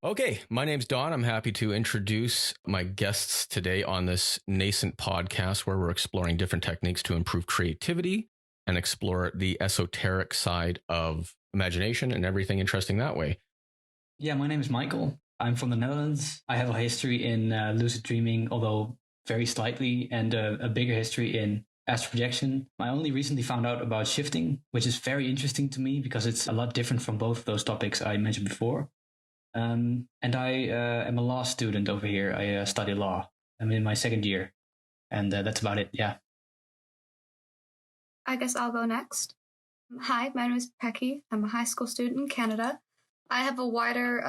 Okay, my name's Don. I'm happy to introduce my guests today on this nascent podcast where we're exploring different techniques to improve creativity and explore the esoteric side of imagination and everything interesting that way. Yeah, my name is Michael. I'm from the Netherlands. I have a history in lucid dreaming, although very slightly, and a bigger history in astral projection. I only recently found out about shifting, which is very interesting to me because it's a lot different from both of those topics I mentioned before. And I am a law student over here. I study law. I'm in my second year, and that's about it. Yeah. I guess I'll go next. Hi, my name is Pecky. I'm a high school student in Canada. I have a wider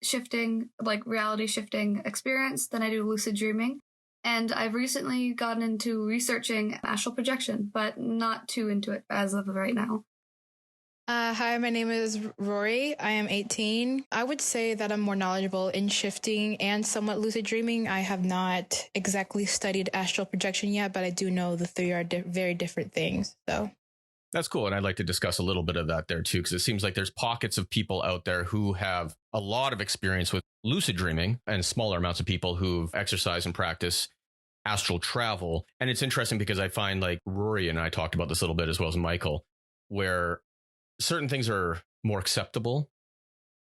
shifting, like reality shifting experience than I do lucid dreaming. And I've recently gotten into researching astral projection, but not too into it as of right now. Hi, my name is Rory. I am 18. I would say that I'm more knowledgeable in shifting and somewhat lucid dreaming. I have not exactly studied astral projection yet, but I do know the three are very different things. So that's cool. And I'd like to discuss a little bit of that there too, because it seems like there's pockets of people out there who have a lot of experience with lucid dreaming and smaller amounts of people who've exercised and practiced astral travel. And it's interesting because I find like Rory and I talked about this a little bit as well as Michael, where certain things are more acceptable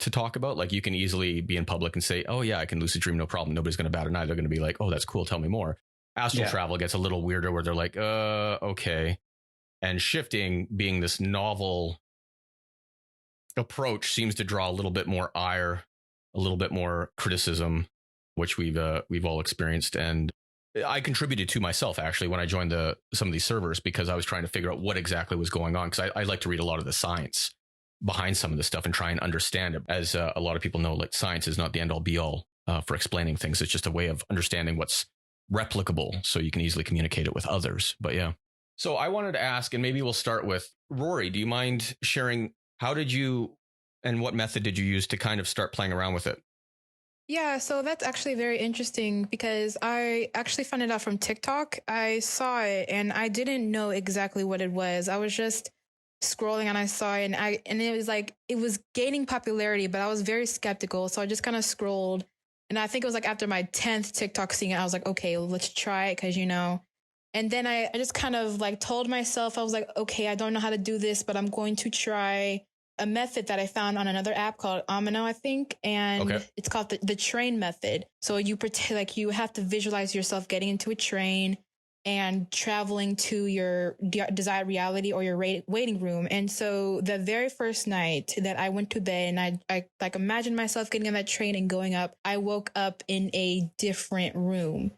to talk about. Like you can easily be in public and say, oh yeah, I can lucid dream, no problem. Nobody's going to bat an eye. They're going to be like, oh, that's cool. Tell me more. Astral travel gets a little weirder where they're like, okay. And shifting being this novel approach seems to draw a little bit more ire, a little bit more criticism, which we've all experienced. And I contributed to myself actually when I joined some of these servers because I was trying to figure out what exactly was going on, because I like to read a lot of the science behind some of this stuff and try and understand it. As a lot of people know, like science is not the end all be all for explaining things. It's just a way of understanding what's replicable so you can easily communicate it with others. But yeah. So I wanted to ask, and maybe we'll start with Rory. Do you mind sharing how did you and what method did you use to kind of start playing around with it? Yeah, so that's actually very interesting because I actually found it out from TikTok. I saw it and I didn't know exactly what it was. I was just scrolling and I saw it and it was like it was gaining popularity, but I was very skeptical. So I just kind of scrolled, and I think it was like after my 10th TikTok seeing it, I was like, okay, let's try it because And then I just kind of like told myself, I was like, okay, I don't know how to do this, but I'm going to try a method that I found on another app called Amino, I think. And It's called the train method. So you pretend like you have to visualize yourself getting into a train and traveling to your desired reality or your waiting room. And so the very first night that I went to bed and I like imagined myself getting on that train and going up, I woke up in a different room.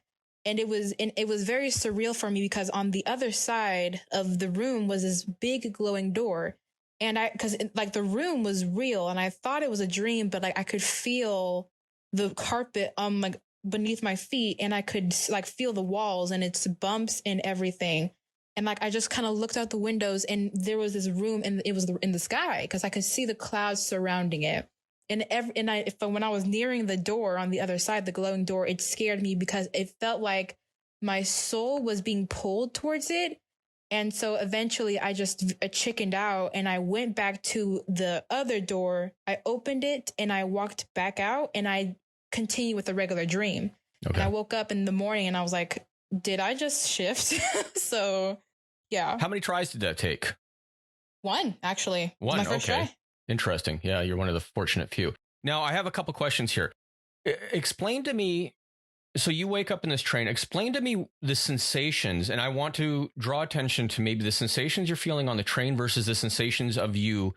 And it was very surreal for me because on the other side of the room was this big glowing door. And because like the room was real and I thought it was a dream, but like I could feel the carpet like beneath my feet and I could like feel the walls and its bumps and everything. And like I just kind of looked out the windows and there was this room and it was in the sky because I could see the clouds surrounding it. And when I was nearing the door on the other side, the glowing door, it scared me because it felt like my soul was being pulled towards it. And so eventually I just chickened out and I went back to the other door. I opened it and I walked back out and I continued with a regular dream. Okay. And I woke up in the morning and I was like, did I just shift? So, yeah. How many tries did that take? One, actually. One, my first try. Interesting. Yeah, you're one of the fortunate few. Now, I have a couple questions here. Explain to me, so you wake up in this train, explain to me the sensations, and I want to draw attention to maybe the sensations you're feeling on the train versus the sensations of you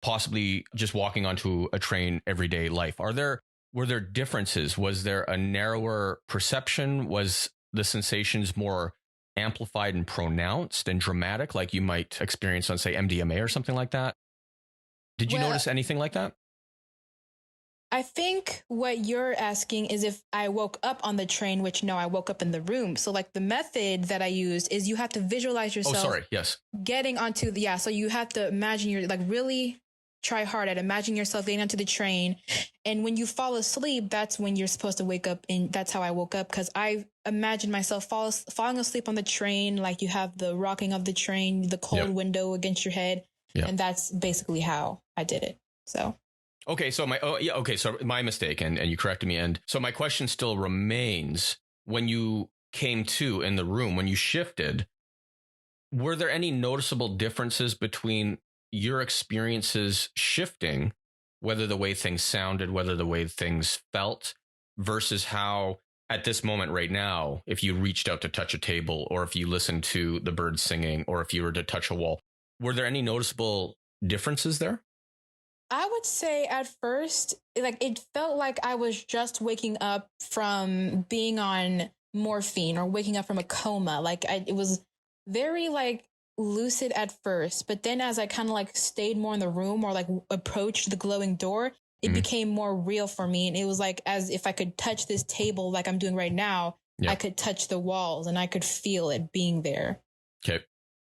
possibly just walking onto a train everyday life. Were there differences? Was there a narrower perception? Was the sensations more amplified and pronounced and dramatic like you might experience on, say, MDMA or something like that? Did you notice anything like that? I think what you're asking is if I woke up on the train, which no, I woke up in the room. So like the method that I used is you have to visualize yourself getting onto so you have to imagine you're like really try hard at imagining yourself getting onto the train. And when you fall asleep, that's when you're supposed to wake up. And that's how I woke up because I imagined myself falling asleep on the train. Like you have the rocking of the train, the cold window against your head. Yep. And that's basically how I did it. So. Okay, so my mistake, and you corrected me. And so my question still remains: when you came to in the room, when you shifted, were there any noticeable differences between your experiences shifting, whether the way things sounded, whether the way things felt, versus how at this moment right now, if you reached out to touch a table, or if you listened to the birds singing, or if you were to touch a wall, were there any noticeable differences there? I would say at first, like it felt like I was just waking up from being on morphine or waking up from a coma. It was very like lucid at first, but then as I kind of like stayed more in the room or like approached the glowing door, it became more real for me. And it was like as if I could touch this table like I'm doing right now, I could touch the walls and I could feel it being there. Okay.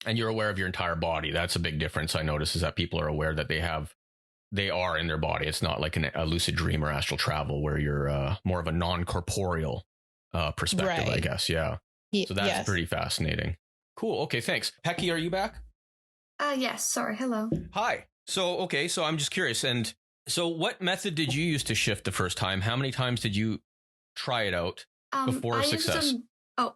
And you're aware of your entire body. That's a big difference I notice, is that people are aware that they are in their body. It's not like a lucid dream or astral travel where you're more of a non-corporeal perspective, I guess. Yeah. So that's pretty fascinating. Cool. Okay, thanks. Pecky, are you back? Yes. Sorry. Hello. Hi. So I'm just curious. And so what method did you use to shift the first time? How many times did you try it out before success?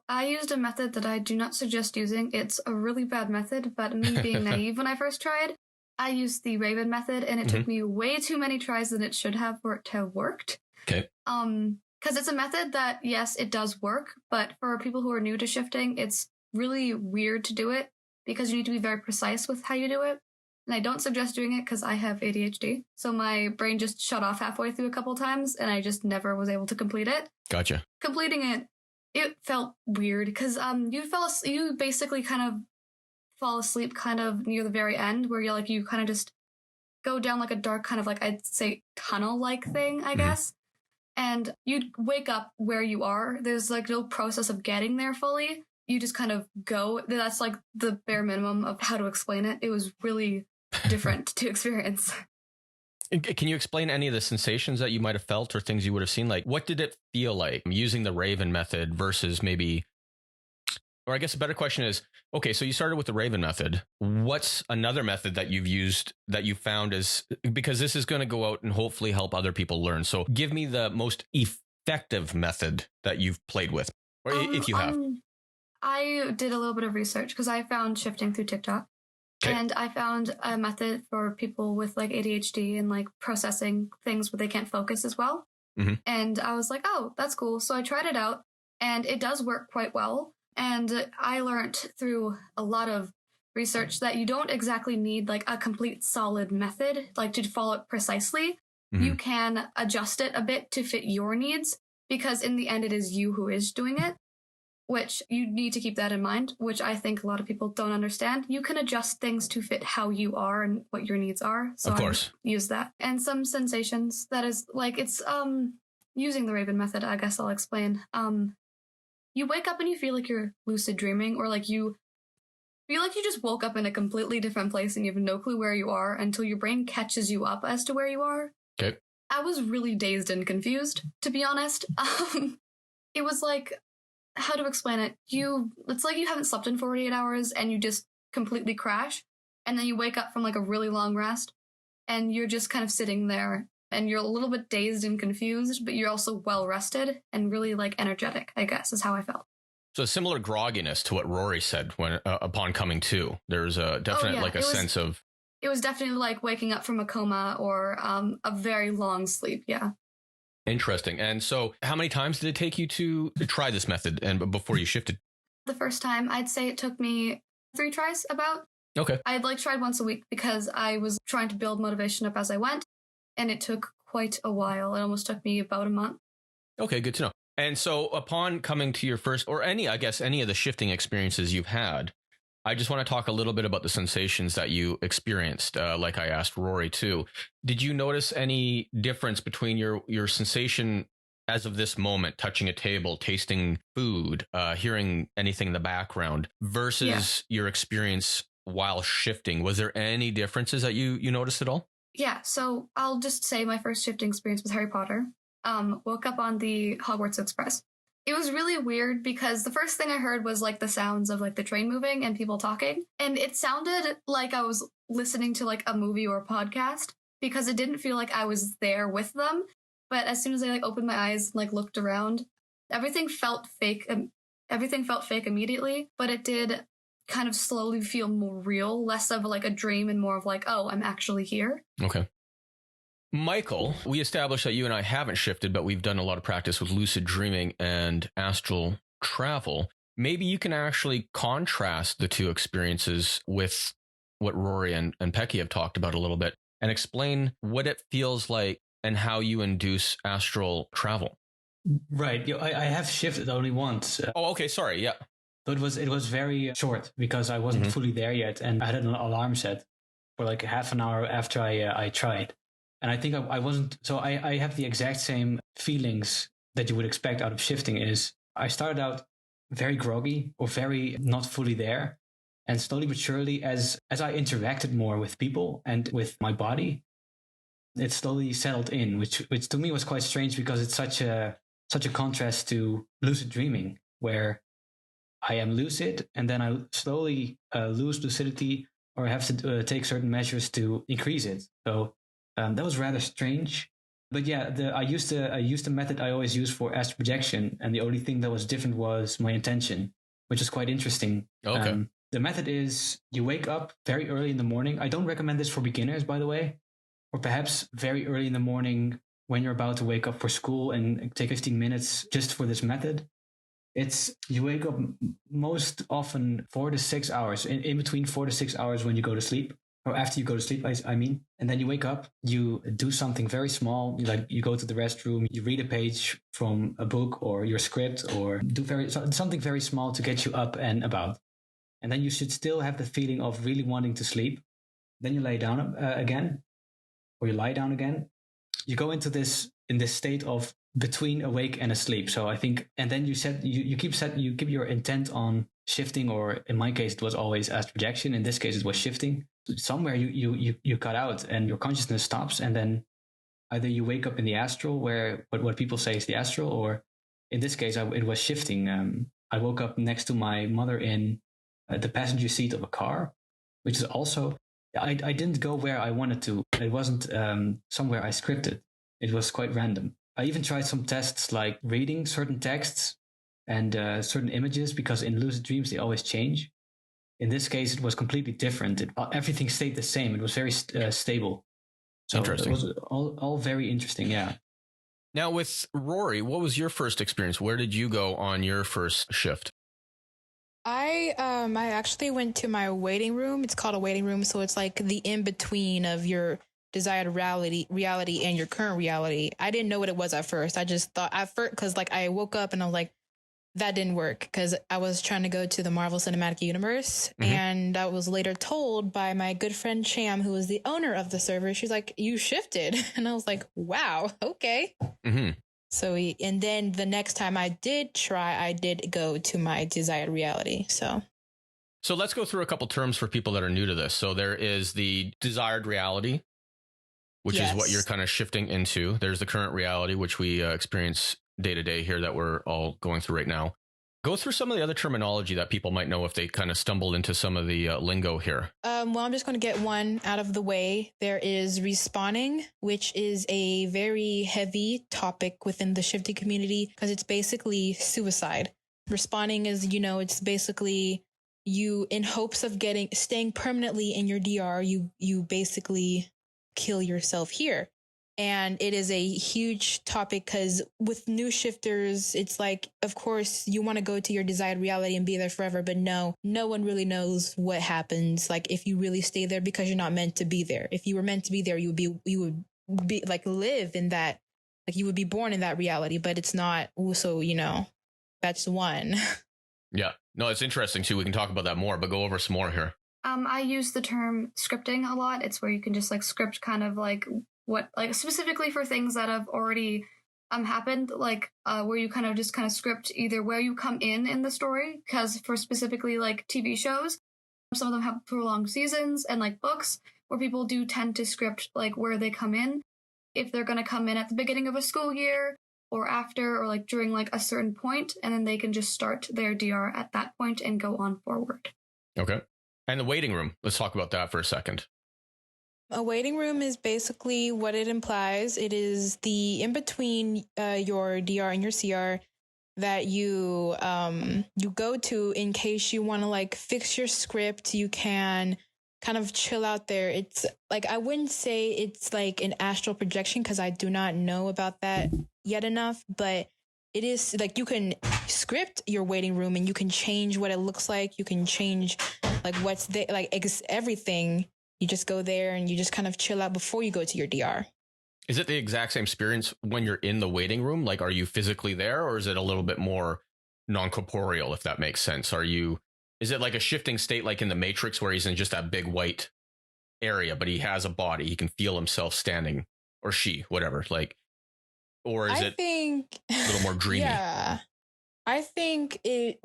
I used a method that I do not suggest using. It's a really bad method, but me being naive when I first tried, I used the Raven method, and it took me way too many tries than it should have for it to have worked. Okay. Because it's a method that, yes, it does work, but for people who are new to shifting, it's really weird to do it because you need to be very precise with how you do it. And I don't suggest doing it because I have ADHD. So my brain just shut off halfway through a couple times, and I just never was able to complete it. Gotcha. Completing it felt weird because you basically kind of fall asleep kind of near the very end, where you kind of just go down like a dark kind of like, I'd say, tunnel-like thing, I guess. And you'd wake up where you are. There's like no process of getting there fully. You just kind of go. That's like the bare minimum of how to explain it. It was really different to experience. Can you explain any of the sensations that you might have felt or things you would have seen? Like, what did it feel like using the Raven method versus maybe, or I guess a better question is, okay, so you started with the Raven method. What's another method that you've used that you found is, because this is going to go out and hopefully help other people learn. So give me the most effective method that you've played with, or if you have. I did a little bit of research because I found shifting through TikTok. Okay. And I found a method for people with like ADHD and like processing things where they can't focus as well. And I was like, oh, that's cool. So I tried it out, and it does work quite well. And I learned through a lot of research that you don't exactly need like a complete solid method, like to follow it precisely. You can adjust it a bit to fit your needs, because in the end, it is you who is doing it, which you need to keep that in mind, which I think a lot of people don't understand. You can adjust things to fit how you are and what your needs are. So of course, I use that. And some sensations that is like, it's using the Raven method, I guess I'll explain. You wake up and you feel like you're lucid dreaming, or like you feel like you just woke up in a completely different place and you have no clue where you are until your brain catches you up as to where you are. Okay. I was really dazed and confused, to be honest. It was like, how to explain it? It's like you haven't slept in 48 hours and you just completely crash. And then you wake up from like a really long rest and you're just kind of sitting there and you're a little bit dazed and confused, but you're also well rested and really like energetic, I guess, is how I felt. So similar grogginess to what Rory said when upon coming to. There's a definite sense of. It was definitely like waking up from a coma or a very long sleep. Yeah. Interesting. And so how many times did it take you to try this method and before you shifted? The first time, I'd say it took me 3 tries about. Okay. I'd like tried once a week because I was trying to build motivation up as I went. And it took quite a while. It almost took me about a month. Okay, good to know. And so upon coming to your first, or any of the shifting experiences you've had, I just want to talk a little bit about the sensations that you experienced, like I asked Rory too. Did you notice any difference between your sensation as of this moment, touching a table, tasting food, hearing anything in the background, versus your experience while shifting? Was there any differences that you noticed at all? Yeah, so I'll just say my first shifting experience was Harry Potter. Woke up on the Hogwarts Express. It was really weird because the first thing I heard was like the sounds of like the train moving and people talking. And it sounded like I was listening to like a movie or a podcast. because it didn't feel like I was there with them. But as soon as I like opened my eyes and like looked around, everything felt fake. Everything felt fake immediately, but it did kind of slowly feel more real, less of like a dream and more of like, oh, I'm actually here. Okay. Michael, we established that you and I haven't shifted, but we've done a lot of practice with lucid dreaming and astral travel. Maybe you can actually contrast the two experiences with what Rory and Pecky have talked about a little bit and explain what it feels like and how you induce astral travel. Right. I have shifted only once. Oh, okay. Sorry. Yeah. So it was very short because I wasn't fully there yet, and I had an alarm set for like half an hour after I tried. And I think I wasn't. So I have the exact same feelings that you would expect out of shifting. Is I started out very groggy or very not fully there, and slowly but surely, as I interacted more with people and with my body, it slowly settled in, which to me was quite strange because it's such a contrast to lucid dreaming, where I am lucid and then I slowly lose lucidity or have to take certain measures to increase it. So that was rather strange. But yeah, I used the method I always use for astral projection, and the only thing that was different was my intention, which is quite interesting. Okay. The method is you wake up very early in the morning. I don't recommend this for beginners, by the way, or perhaps very early in the morning when you're about to wake up for school and take 15 minutes just for this method. You wake up most often 4 to 6 hours, in between 4 to 6 hours when you go to sleep, or after you go to sleep, I mean. And then you wake up, you do something very small, like you go to the restroom, you read a page from a book or your script, or do something very small to get you up and about. And then you should still have the feeling of really wanting to sleep. Then you lay down again, or you lie down again. You go into this state of between awake and asleep. So I think, and then you keep your intent on shifting, or in my case, it was always astral projection. In this case, it was shifting. Somewhere you cut out and your consciousness stops, and then either you wake up in the astral, where what people say is the astral, or in this case, it was shifting. I woke up next to my mother in the passenger seat of a car, which is also, I didn't go where I wanted to. It wasn't somewhere I scripted. It was quite random. I even tried some tests like reading certain texts and certain images, because in lucid dreams, they always change. In this case, it was completely different. Everything stayed the same. It was very stable. So interesting. It was all very interesting, yeah. Now with Rory, what was your first experience? Where did you go on your first shift? I actually went to my waiting room. It's called a waiting room, so it's like the in between of your desired reality and your current reality. I didn't know what it was at first. I just thought at first, because like I woke up and I was like, that didn't work, because I was trying to go to the Marvel Cinematic Universe, and I was later told by my good friend Cham, who was the owner of the server. She's like, you shifted, and I was like, wow, okay. So and then the next time I did try, I did go to my desired reality. So let's go through a couple terms for people that are new to this. So there is the desired reality, which is what you're kind of shifting into. There's the current reality, which we experience day to day here that we're all going through right now. Go through some of the other terminology that people might know if they kind of stumbled into some of the lingo here. Well, I'm just going to get one out of the way. There is respawning, which is a very heavy topic within the shifting community, because it's basically suicide. Respawning is, it's basically you, in hopes of staying permanently in your DR, you basically kill yourself here. And it is a huge topic, because with new shifters, it's like, of course, you want to go to your desired reality and be there forever. But no one really knows what happens. Like if you really stay there, because you're not meant to be there. If you were meant to be there, you would be like live in that, like you would be born in that reality, but it's not. So, that's one. Yeah, no, it's interesting too. We can talk about that more, but go over some more here. I use the term scripting a lot. It's where you can just like script kind of like what, like specifically for things that have already happened, like where you kind of script either where you come in the story, because for specifically like TV shows, some of them have prolonged seasons, and like books where people do tend to script like where they come in, if they're going to come in at the beginning of a school year or after, or like during like a certain point, and then they can just start their DR at that point and go on forward. Okay. And the waiting room, let's talk about that for a second. A waiting room is basically what it implies. It is the in between your DR and your CR that you go to in case you want to like fix your script. You can kind of chill out there. It's like, I wouldn't say it's like an astral projection because I do not know about that yet enough, but it is like you can script your waiting room and you can change what it looks like. You can change like what's there, like everything. You just go there and you just kind of chill out before you go to your DR. Is it the exact same experience when you're in the waiting room? Like, are you physically there, or is it a little bit more non-corporeal, if that makes sense? Is it like a shifting state like in the Matrix where he's in just that big white area, but he has a body, he can feel himself standing, or she, whatever, like, or is it a little more dreamy? Yeah. I think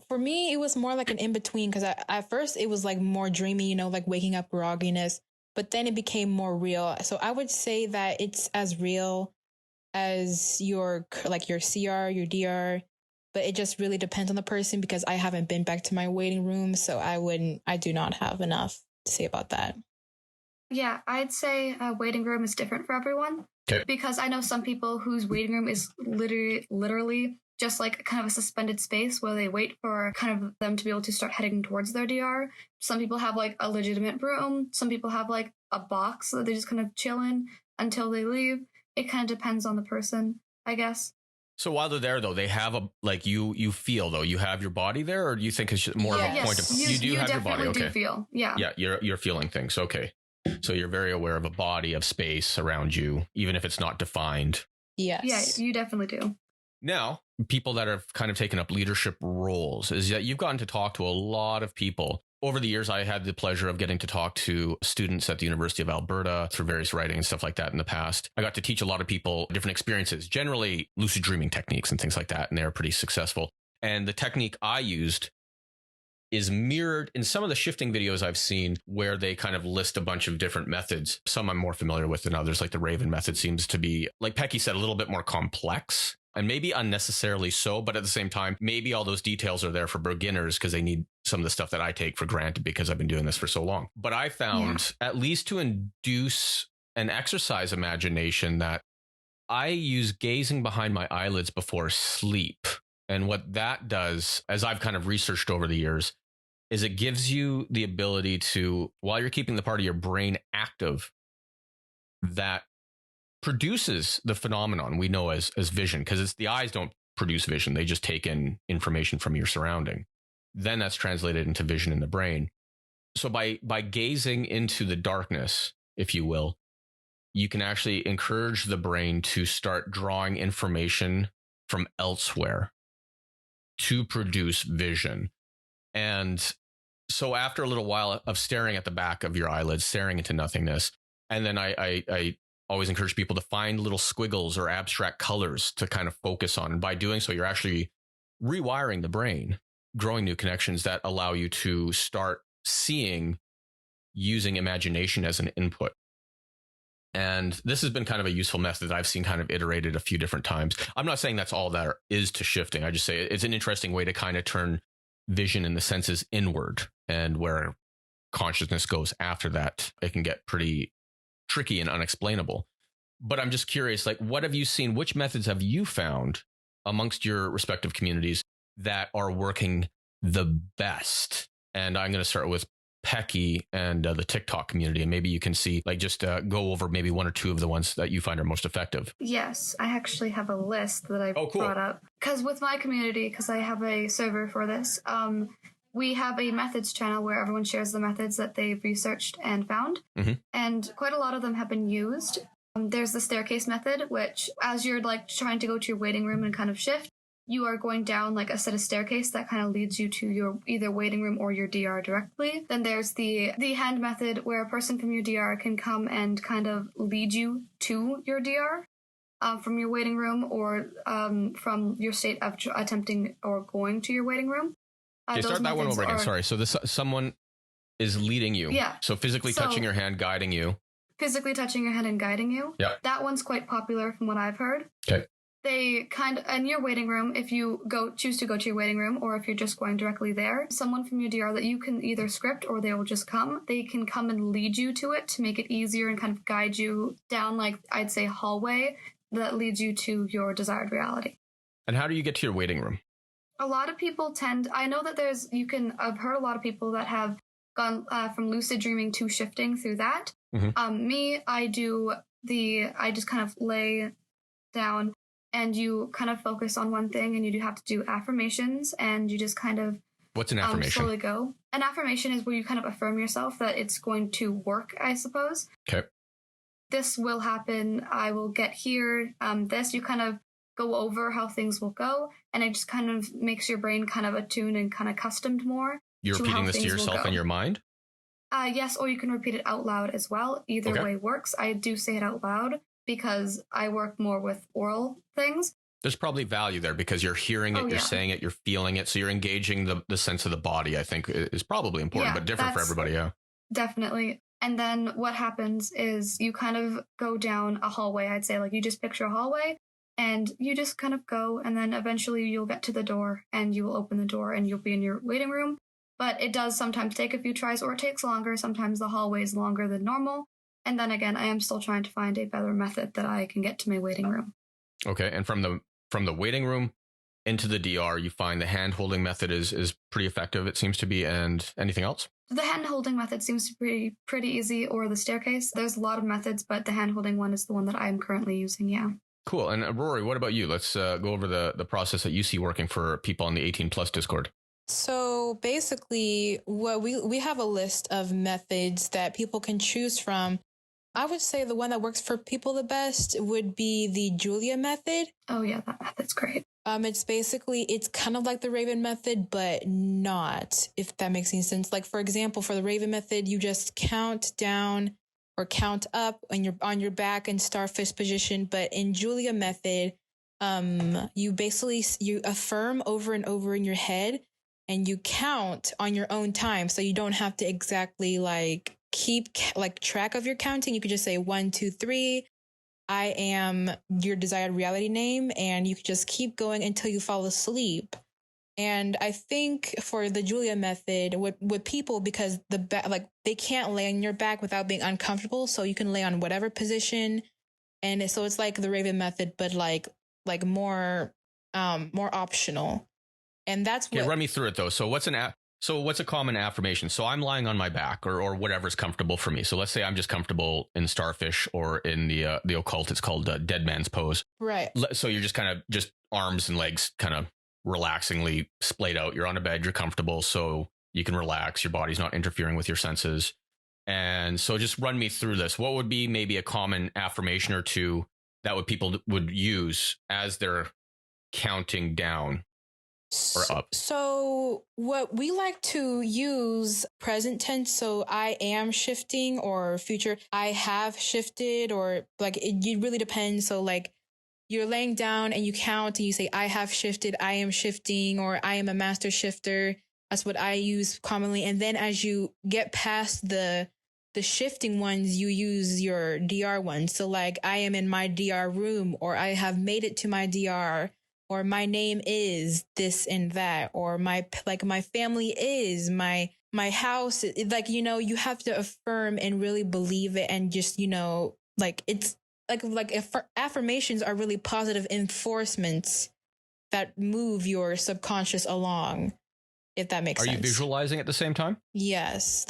for me, it was more like an in-between because at first it was like more dreamy, you know, like waking up grogginess, but then it became more real. So I would say that it's as real as your CR, your DR, but it just really depends on the person because I haven't been back to my waiting room. So I do not have enough to say about that. Yeah, I'd say a waiting room is different for everyone. Okay. Because I know some people whose waiting room is literally just like kind of a suspended space where they wait for kind of them to be able to start heading towards their DR. Some people have like a legitimate room. Some people have like a box that they just kind of chill in until they leave. It kind of depends on the person, I guess. So while they're there, though, they have a, like, you feel, though, you have your body there, or do you think it's just more of a point of, you do have your body? Okay. Do feel, yeah. Yeah, you're feeling things. Okay. So you're very aware of a body, of space around you, even if it's not defined. Yes. Yeah, you definitely do. Now, people that have kind of taken up leadership roles is that you've gotten to talk to a lot of people. Over the years, I had the pleasure of getting to talk to students at the University of Alberta through various writing and stuff like that in the past. I got to teach a lot of people different experiences, generally lucid dreaming techniques and things like that, and they're pretty successful. And the technique I used is mirrored in some of the shifting videos I've seen where they kind of list a bunch of different methods. Some I'm more familiar with than others, like the Raven method seems to be, like Pecky said, a little bit more complex. And maybe unnecessarily so, but at the same time, maybe all those details are there for beginners because they need some of the stuff that I take for granted because I've been doing this for so long. But I found, at least to induce an exercise imagination, that I use gazing behind my eyelids before sleep. And what that does, as I've kind of researched over the years, is it gives you the ability to, while you're keeping the part of your brain active, that produces the phenomenon we know as vision, because it's the eyes don't produce vision. They just take in information from your surrounding. Then that's translated into vision in the brain. So by gazing into the darkness, if you will, you can actually encourage the brain to start drawing information from elsewhere to produce vision. And so after a little while of staring at the back of your eyelids, staring into nothingness, and then I always encourage people to find little squiggles or abstract colors to kind of focus on. And by doing so, you're actually rewiring the brain, growing new connections that allow you to start seeing using imagination as an input. And this has been kind of a useful method that I've seen kind of iterated a few different times. I'm not saying that's all there is to shifting. I just say it's an interesting way to kind of turn vision and the senses inward, and where consciousness goes after that, it can get pretty tricky and unexplainable. But I'm just curious, like, what have you seen? Which methods have you found amongst your respective communities that are working the best? And I'm going to start with Pecky and the TikTok community, and maybe you can see, like, just go over maybe one or two of the ones that you find are most effective. Yes, I actually have a list that I brought up. Because with my community, because I have a server for this, we have a methods channel where everyone shares the methods that they've researched and found. Mm-hmm. And quite a lot of them have been used. There's the staircase method, which as you're like trying to go to your waiting room and kind of shift, you are going down like a set of staircase that kind of leads you to your either waiting room or your DR directly. Then there's the hand method, where a person from your DR can come and kind of lead you to your DR from your waiting room, or from your state of attempting or going to your waiting room. Okay, start that one over again. Sorry. So someone is leading you. Yeah. So physically touching your hand, guiding you. Physically touching your hand and guiding you. Yeah. That one's quite popular from what I've heard. Okay. They kind of, in your waiting room, if you choose to go to your waiting room, or if you're just going directly there, someone from your DR that you can either script or they will just come. They can come and lead you to it to make it easier and kind of guide you down, like, I'd say, hallway that leads you to your desired reality. And how do you get to your waiting room? A lot of people I know that I've heard a lot of people that have gone from lucid dreaming to shifting through that. Mm-hmm. I just kind of lay down and you kind of focus on one thing, and you do have to do affirmations, and you just kind of What's an affirmation? Slowly go. An affirmation is where you kind of affirm yourself that it's going to work, I suppose. Okay. This will happen. I will get here. You kind of go over how things will go, and it just kind of makes your brain kind of attuned and kind of accustomed more. You're repeating this to yourself in your mind? Yes, or you can repeat it out loud as well. Either way works. I do say it out loud because I work more with oral things. There's probably value there because you're hearing it, you're saying it, you're feeling it. So you're engaging the sense of the body, I think, is probably important, but different for everybody. Yeah, definitely. And then what happens is you kind of go down a hallway. I'd say, like, you just picture a hallway and you just kind of go, and then eventually you'll get to the door and you will open the door and you'll be in your waiting room. But it does sometimes take a few tries, or it takes longer. Sometimes the hallway is longer than normal. And then again, I am still trying to find a better method that I can get to my waiting room. Okay. And from the waiting room into the DR, you find the hand holding method is pretty effective, it seems to be. And anything else? The hand holding method seems to be pretty easy, or the staircase. There's a lot of methods, but the hand holding one is the one that I'm currently using. Yeah. Cool. And Rory, what about you? Let's go over the process that you see working for people on the 18 plus Discord. So basically, what we have a list of methods that people can choose from. I would say the one that works for people the best would be the Julia method. Oh yeah, that method's great. It's kind of like the Raven method, but not, if that makes any sense. Like, for example, for the Raven method, you just count down or count up on your back in starfish position. But in Julia method, you affirm over and over in your head, and you count on your own time. So you don't have to exactly keep track of your counting. You could just say 1, 2, 3. I am your desired reality name, and you could just keep going until you fall asleep. And I think for the Julia method, with people, because they can't lay on your back without being uncomfortable, so you can lay on whatever position, and so it's like the Raven method, but like more optional. And that's what. Okay, run me through it though. So what's a common affirmation? So I'm lying on my back or whatever's comfortable for me. So let's say I'm just comfortable in starfish, or in the occult, it's called dead man's pose. Right. So you're just kind of just arms and legs kind of relaxingly splayed out. You're on a bed, you're comfortable, so you can relax. Your body's not interfering with your senses. And so just run me through this. What would be maybe a common affirmation or two that people would use as they're counting down? Or up. So what we like to use present tense. So I am shifting, or future I have shifted, or it really depends. So you're laying down and you count and you say I have shifted, I am shifting, or I am a master shifter. That's what I use commonly. And then as you get past the shifting ones, you use your DR ones. So I am in my DR room, or I have made it to my DR, or my name is this and that, or my family is my house. You have to affirm and really believe it, and just, it's affirmations are really positive enforcements that move your subconscious along, if that makes sense. Are you visualizing at the same time? Yes.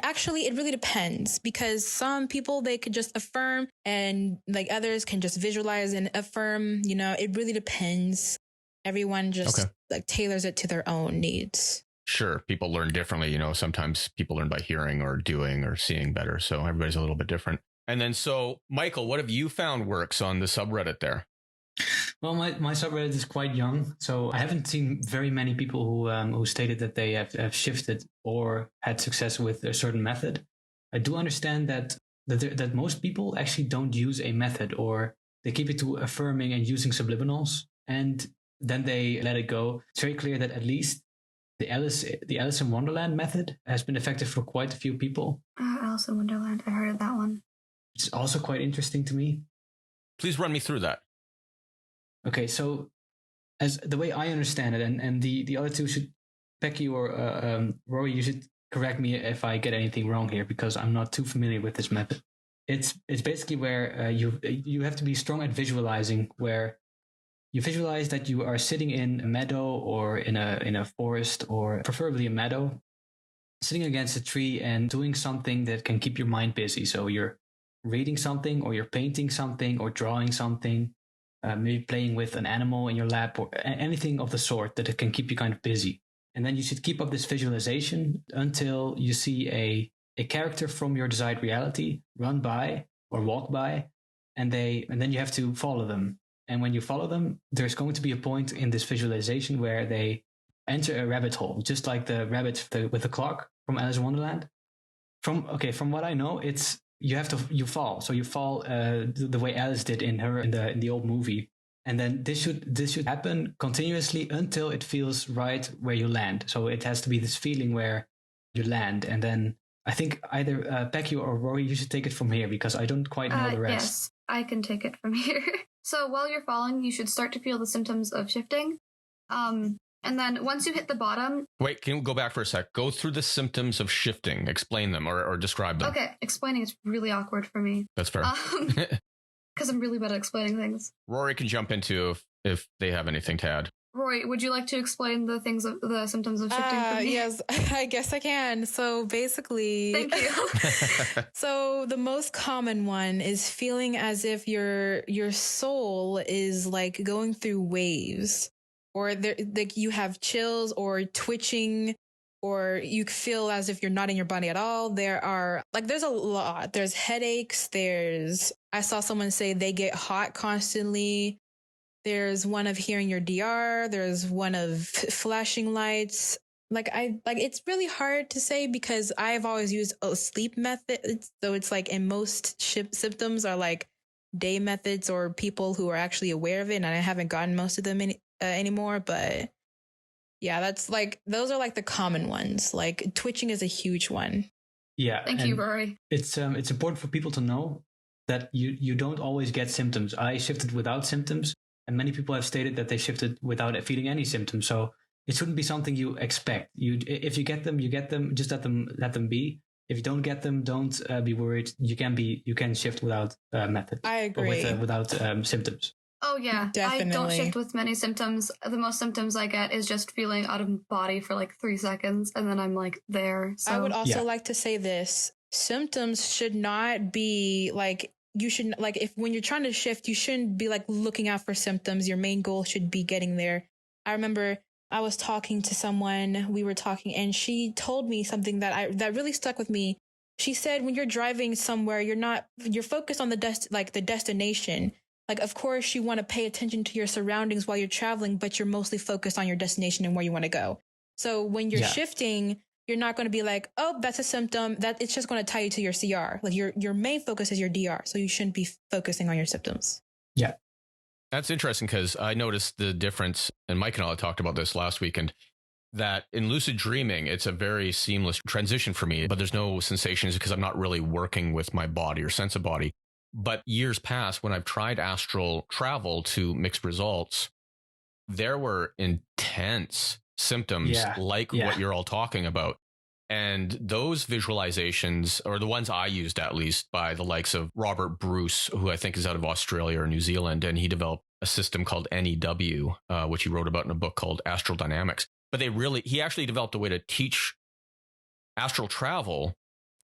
Actually, it really depends, because some people, they could just affirm, and others can just visualize and affirm. It really depends. Everyone just tailors it to their own needs. Sure. People learn differently. Sometimes people learn by hearing or doing or seeing better. So everybody's a little bit different. And then, so Michael, what have you found works on the subreddit there? Well, my subreddit is quite young, so I haven't seen very many people who stated that they have shifted or had success with a certain method. I do understand that most people actually don't use a method, or they keep it to affirming and using subliminals, and then they let it go. It's very clear that at least the Alice in Wonderland method has been effective for quite a few people. Alice in Wonderland, I heard of that one. It's also quite interesting to me. Please run me through that. Okay, so as the way I understand it, and the other two should, Becky or Rory, you should correct me if I get anything wrong here, because I'm not too familiar with this method. It's basically where you have to be strong at visualizing, where you visualize that you are sitting in a meadow or in a forest, or preferably a meadow, sitting against a tree and doing something that can keep your mind busy. So you're reading something, or you're painting something, or drawing something, maybe playing with an animal in your lap, or anything of the sort that it can keep you kind of busy. And then you should keep up this visualization until you see a character from your desired reality run by or walk by, and then you have to follow them. And when you follow them, there's going to be a point in this visualization where they enter a rabbit hole, just like the rabbit with the clock from Alice in Wonderland. From what I know, it's you fall. So you fall the way Alice did in the old movie. And then this should happen continuously until it feels right where you land. So it has to be this feeling where you land. And then I think either Becky or Rory, you should take it from here, because I don't quite know the rest. Yes, I can take it from here. So while you're falling, you should start to feel the symptoms of shifting. And then once you hit the bottom... Wait, can you go back for a sec? Go through the symptoms of shifting. Explain them or describe them. Okay, explaining is really awkward for me. That's fair. Because I'm really bad at explaining things. Rory can jump into if they have anything to add. Rory, would you like to explain the symptoms of shifting for me? Yes, I guess I can. So basically... Thank you. So the most common one is feeling as if your soul is like going through waves, or like you have chills or twitching, or you feel as if you're not in your body at all. There's a lot. There's headaches. I saw someone say they get hot constantly. There's one of hearing your DR. There's one of flashing lights. It's really hard to say, because I've always used a sleep method. So it's like, in most symptoms are like day methods, or people who are actually aware of it. And I haven't gotten most of them anymore, but yeah, that's like, those are like the common ones. Like twitching is a huge one. Yeah. Thank you, Rory. It's important for people to know that you don't always get symptoms. I shifted without symptoms, and many people have stated that they shifted without feeling any symptoms. So it shouldn't be something you expect. If you get them, you get them. Just let them be. If you don't get them, don't be worried. You can shift without method. I agree. Or without symptoms. Oh yeah, definitely. I don't shift with many symptoms. The most symptoms I get is just feeling out of body for like 3 seconds, and then I'm like there. So I would also like to say this: symptoms should not be like, you should, like, if when you're trying to shift, you shouldn't be like looking out for symptoms. Your main goal should be getting there. I remember I was talking to someone, we were talking, and she told me something that really stuck with me. She said, when you're driving somewhere, you're focused on the destination. Like, of course, you want to pay attention to your surroundings while you're traveling, but you're mostly focused on your destination and where you want to go. So when you're shifting, you're not going to be like, oh, that's a symptom, that it's just going to tie you to your CR. Like your main focus is your DR. So you shouldn't be focusing on your symptoms. Yeah. That's interesting, because I noticed the difference, and Mike and I talked about this last weekend, that in lucid dreaming, it's a very seamless transition for me, but there's no sensations because I'm not really working with my body or sense of body. But years past, when I've tried astral travel to mixed results, there were intense symptoms what you're all talking about. And those visualizations, or the ones I used at least, by the likes of Robert Bruce, who I think is out of Australia or New Zealand, and he developed a system called NEW, which he wrote about in a book called Astral Dynamics. But he actually developed a way to teach astral travel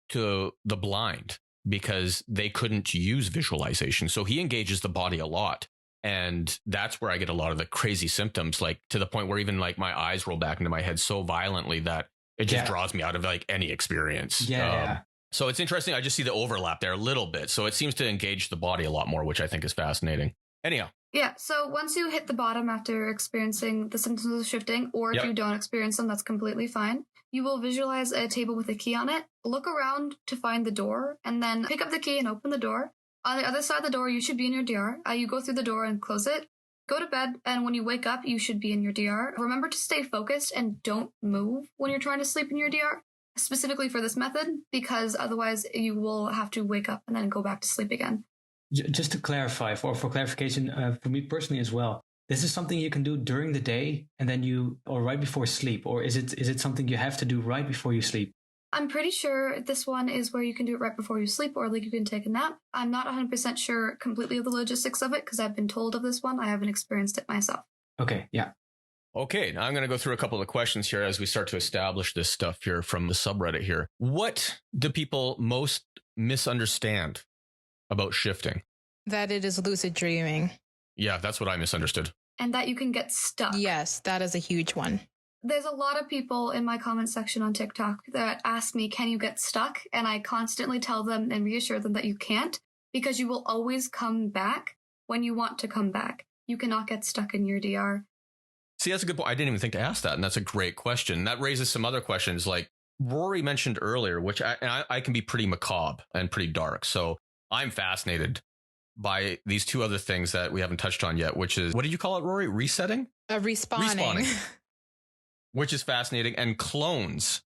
to the blind, because they couldn't use visualization. So he engages the body a lot. And that's where I get a lot of the crazy symptoms, like to the point where even like my eyes roll back into my head so violently that it just draws me out of like any experience. So it's interesting. I just see the overlap there a little bit. So it seems to engage the body a lot more, which I think is fascinating. Anyhow. Yeah, so once you hit the bottom after experiencing the symptoms of shifting, or if you don't experience them, that's completely fine. You will visualize a table with a key on it, look around to find the door, and then pick up the key and open the door. On the other side of the door, you should be in your DR. You go through the door and close it. Go to bed, and when you wake up, you should be in your DR. Remember to stay focused and don't move when you're trying to sleep in your DR, specifically for this method, because otherwise you will have to wake up and then go back to sleep again. Just to clarify, for clarification, for me personally as well, this is something you can do during the day and then or right before sleep, or is it something you have to do right before you sleep? I'm pretty sure this one is where you can do it right before you sleep, or like you can take a nap. I'm not 100% sure completely of the logistics of it because I've been told of this one. I haven't experienced it myself. Okay, yeah. Okay, now I'm going to go through a couple of questions here as we start to establish this stuff here from the subreddit here. What do people most misunderstand about shifting? That it is lucid dreaming. Yeah, that's what I misunderstood. And that you can get stuck. Yes, that is a huge one. There's a lot of people in my comment section on TikTok that ask me, can you get stuck? And I constantly tell them and reassure them that you can't, because you will always come back when you want to come back. You cannot get stuck in your DR. See, that's a good point. I didn't even think to ask that. And that's a great question. That raises some other questions like Rory mentioned earlier, which I can be pretty macabre and pretty dark. So I'm fascinated by these two other things that we haven't touched on yet, which is, what did you call it, Rory? Resetting? Respawning. Which is fascinating. And clones.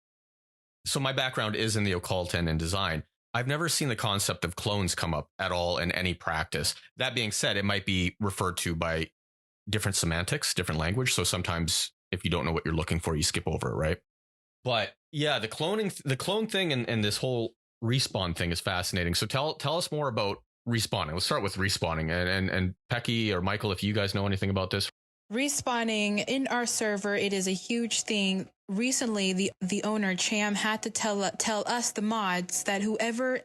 So my background is in the occult and in design. I've never seen the concept of clones come up at all in any practice. That being said, it might be referred to by different semantics, different language. So sometimes if you don't know what you're looking for, you skip over it, right? But yeah, the clone thing and this whole respawn thing is fascinating. So tell us more about respawning. Let's start with respawning. And Pecky or Michael, if you guys know anything about this. Respawning in our server, it is a huge thing. Recently, the owner Cham had to tell us the mods that whoever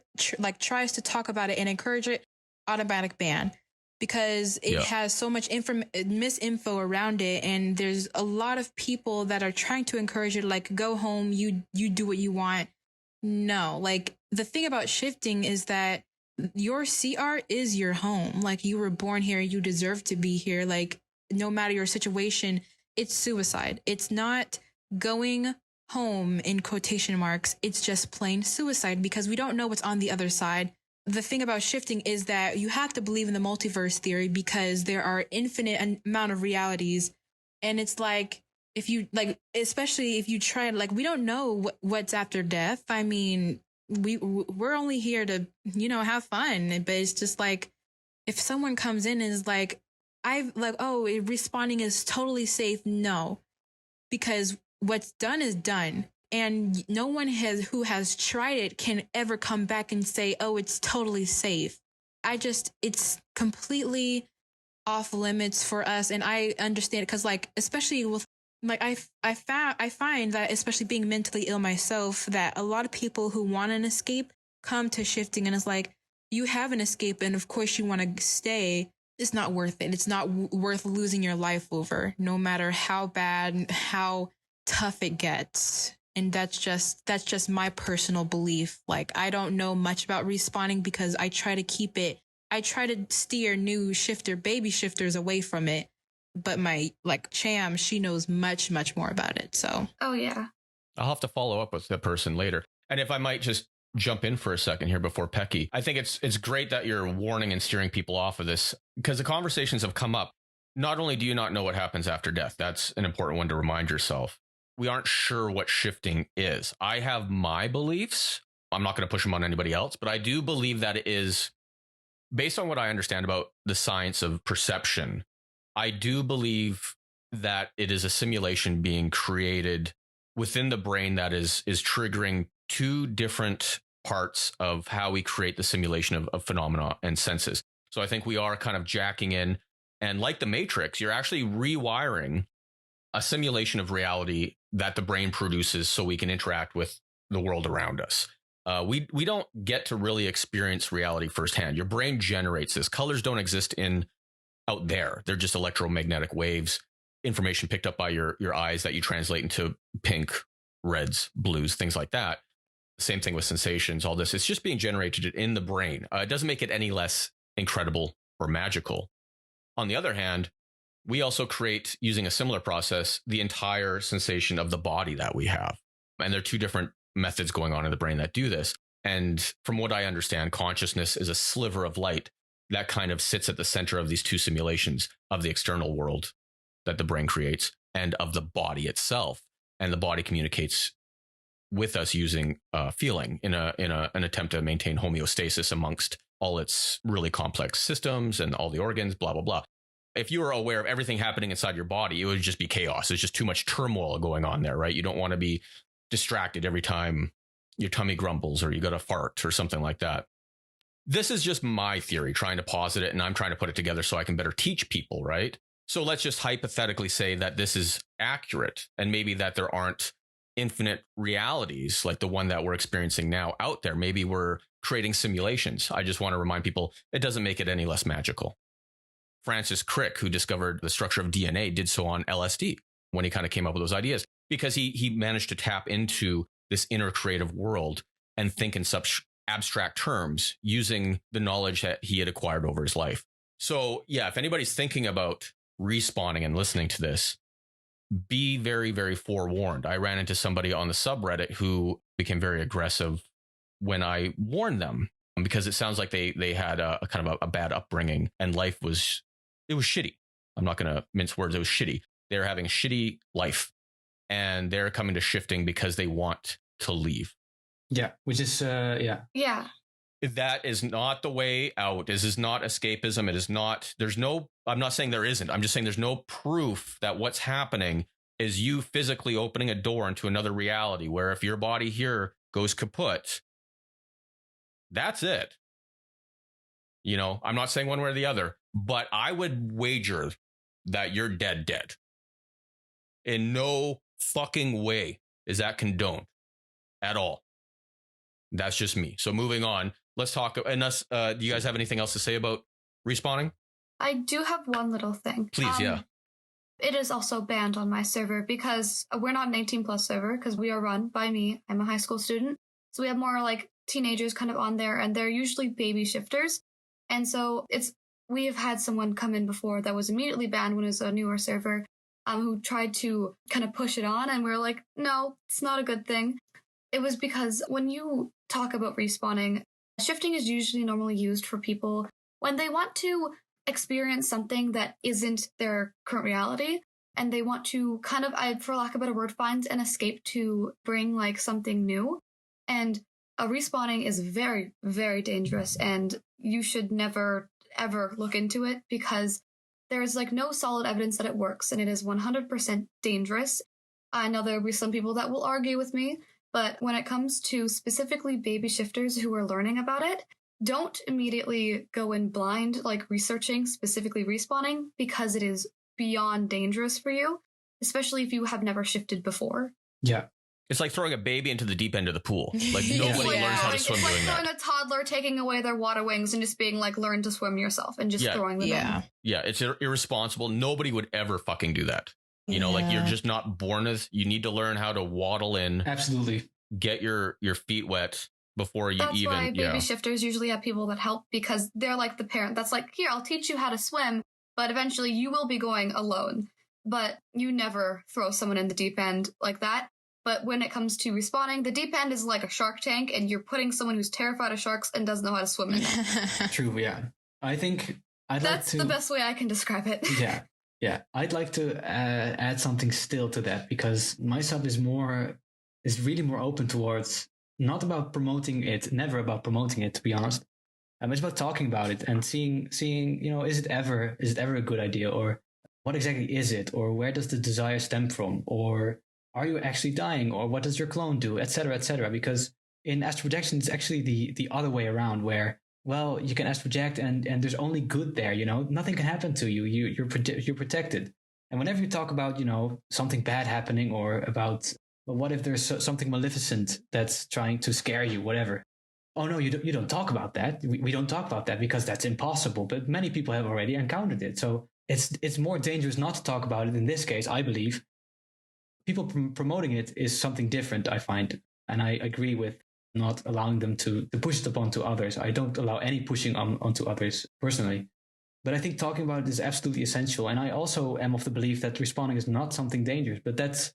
tries to talk about it and encourage it, automatic ban, because it has so much misinfo around it, and there's a lot of people that are trying to encourage it, like, go home, you do what you want. No, like, the thing about shifting is that your CR is your home. Like, you were born here, you deserve to be here. Like, no matter your situation, it's suicide. It's not going home in quotation marks. It's just plain suicide, because we don't know what's on the other side. The thing about shifting is that you have to believe in the multiverse theory, because there are infinite amount of realities. And it's like, if you especially if you try, like, we don't know what's after death. I mean, we're only here to, have fun. But it's just like, if someone comes in and is like, respawning is totally safe. No, because what's done is done. And no one who has tried it can ever come back and say, oh, it's totally safe. It's completely off limits for us. And I understand it, because, like, especially with, like, I find that, especially being mentally ill myself, that a lot of people who want an escape come to shifting, and it's like, you have an escape, and of course you want to stay. It's not worth it. It's not worth losing your life over, no matter how bad, how tough it gets. And that's just my personal belief. Like, I don't know much about respawning, because I try to steer new baby shifters away from it. But my, Cham, she knows much, much more about it. So. Oh, yeah. I'll have to follow up with that person later. And if I might just jump in for a second here before Pecky, I think it's great that you're warning and steering people off of this, because the conversations have come up. Not only do you not know what happens after death, that's an important one to remind yourself. We aren't sure what shifting is. I have my beliefs. I'm not going to push them on anybody else, but I do believe that it is, based on what I understand about the science of perception, I do believe that it is a simulation being created within the brain that is triggering two different parts of how we create the simulation of phenomena and senses. So I think we are kind of jacking in, and like the Matrix, you're actually rewiring a simulation of reality that the brain produces so we can interact with the world around us. We don't get to really experience reality firsthand. Your brain generates this. Colors don't exist out there. They're just electromagnetic waves, information picked up by your eyes that you translate into pink, reds, blues, things like that. Same thing with sensations, all this. It's just being generated in the brain. It doesn't make it any less incredible or magical. On the other hand, we also create, using a similar process, the entire sensation of the body that we have. And there are two different methods going on in the brain that do this. And from what I understand, consciousness is a sliver of light that kind of sits at the center of these two simulations of the external world that the brain creates and of the body itself. And the body communicates with us using feeling in an attempt to maintain homeostasis amongst all its really complex systems and all the organs, blah, blah, blah. If you were aware of everything happening inside your body, it would just be chaos. There's just too much turmoil going on there, right? You don't want to be distracted every time your tummy grumbles or you got a fart or something like that. This is just my theory, trying to posit it, and I'm trying to put it together so I can better teach people, right? So let's just hypothetically say that this is accurate, and maybe that there aren't infinite realities like the one that we're experiencing now out there. Maybe we're creating simulations. I just want to remind people it doesn't make it any less magical. Francis Crick, who discovered the structure of DNA, did so on LSD when he kind of came up with those ideas, because he managed to tap into this inner creative world and think in such abstract terms using the knowledge that he had acquired over his life. So yeah, if anybody's thinking about respawning and listening to this, be very, very forewarned. I ran into somebody on the subreddit who became very aggressive when I warned them, because it sounds like they had a kind of a bad upbringing and life was shitty. I'm not going to mince words. It was shitty. They're having a shitty life and they're coming to shifting because they want to leave. Yeah, which is, yeah. Yeah. That is not the way out. This is not escapism. It is not, I'm not saying there isn't. I'm just saying there's no proof that what's happening is you physically opening a door into another reality where if your body here goes kaput, that's it. You know, I'm not saying one way or the other, but I would wager that you're dead. In no fucking way is that condoned at all. That's just me. So moving on, let's talk. Unless, do you guys have anything else to say about respawning? I do have one little thing. Please, yeah. It is also banned on my server because we're not an 18 plus server because we are run by me. I'm a high school student. So we have more like teenagers kind of on there, and they're usually baby shifters. And so we have had someone come in before that was immediately banned when it was a newer server, who tried to kind of push it on. And we were like, no, it's not a good thing. It was because when you talk about respawning, shifting is usually normally used for people when they want to experience something that isn't their current reality. And they want to kind of, for lack of a better word, find an escape to bring like something new. And respawning is very, very dangerous, and you should never, ever look into it because there's like no solid evidence that it works, and it is 100% dangerous. I know there will be some people that will argue with me, but when it comes to specifically baby shifters who are learning about it, don't immediately go in blind, like researching specifically respawning, because it is beyond dangerous for you, especially if you have never shifted before. Yeah. It's like throwing a baby into the deep end of the pool. Like nobody learns how to swim doing that. It's like throwing a toddler, taking away their water wings and just being like, learn to swim yourself, and just throwing them in. Yeah, it's irresponsible. Nobody would ever fucking do that. You know, like you're just not born with, you need to learn how to waddle in. Absolutely. Get your feet wet before you That's why baby shifters usually have people that help, because they're like the parent that's like, here, I'll teach you how to swim, but eventually you will be going alone. But you never throw someone in the deep end like that. But when it comes to respawning, the deep end is like a shark tank, and you're putting someone who's terrified of sharks and doesn't know how to swim in it. True, yeah. I think that's the best way I can describe it. Yeah. I'd like to add something still to that, because my sub is really more open towards not about promoting it, never about promoting it, to be honest. It's about talking about it and seeing, you know, is it ever a good idea, or what exactly is it, or where does the desire stem from, or are you actually dying, or what does your clone do, etc., etc. Because in astral projection, it's actually the other way around, where, well, you can astral project and there's only good there, you know, nothing can happen to you. You're protected. And whenever you talk about, you know, something bad happening, or about, well, what if there's something maleficent that's trying to scare you, whatever. Oh no, you don't talk about that. We don't talk about that because that's impossible. But many people have already encountered it. So it's more dangerous not to talk about it in this case, I believe. People promoting it is something different, I find. And I agree with not allowing them to push it upon to others. I don't allow any pushing onto others personally. But I think talking about it is absolutely essential. And I also am of the belief that respawning is not something dangerous. But that's,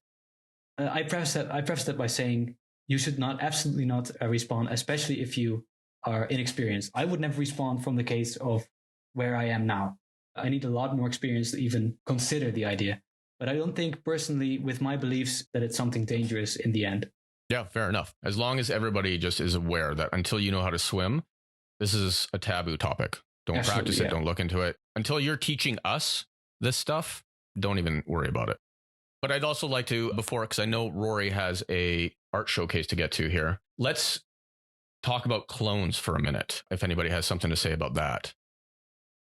I preface that by saying you should absolutely not respawn, especially if you are inexperienced. I would never respawn from the case of where I am now. I need a lot more experience to even consider the idea. But I don't think personally, with my beliefs, that it's something dangerous in the end. Yeah, fair enough. As long as everybody just is aware that until you know how to swim, this is a taboo topic. Don't Absolutely, practice it. yeah. Don't look into it. Until you're teaching us this stuff, don't even worry about it. But I'd also like to, because I know Rory has a art showcase to get to here. Let's talk about clones for a minute, if anybody has something to say about that.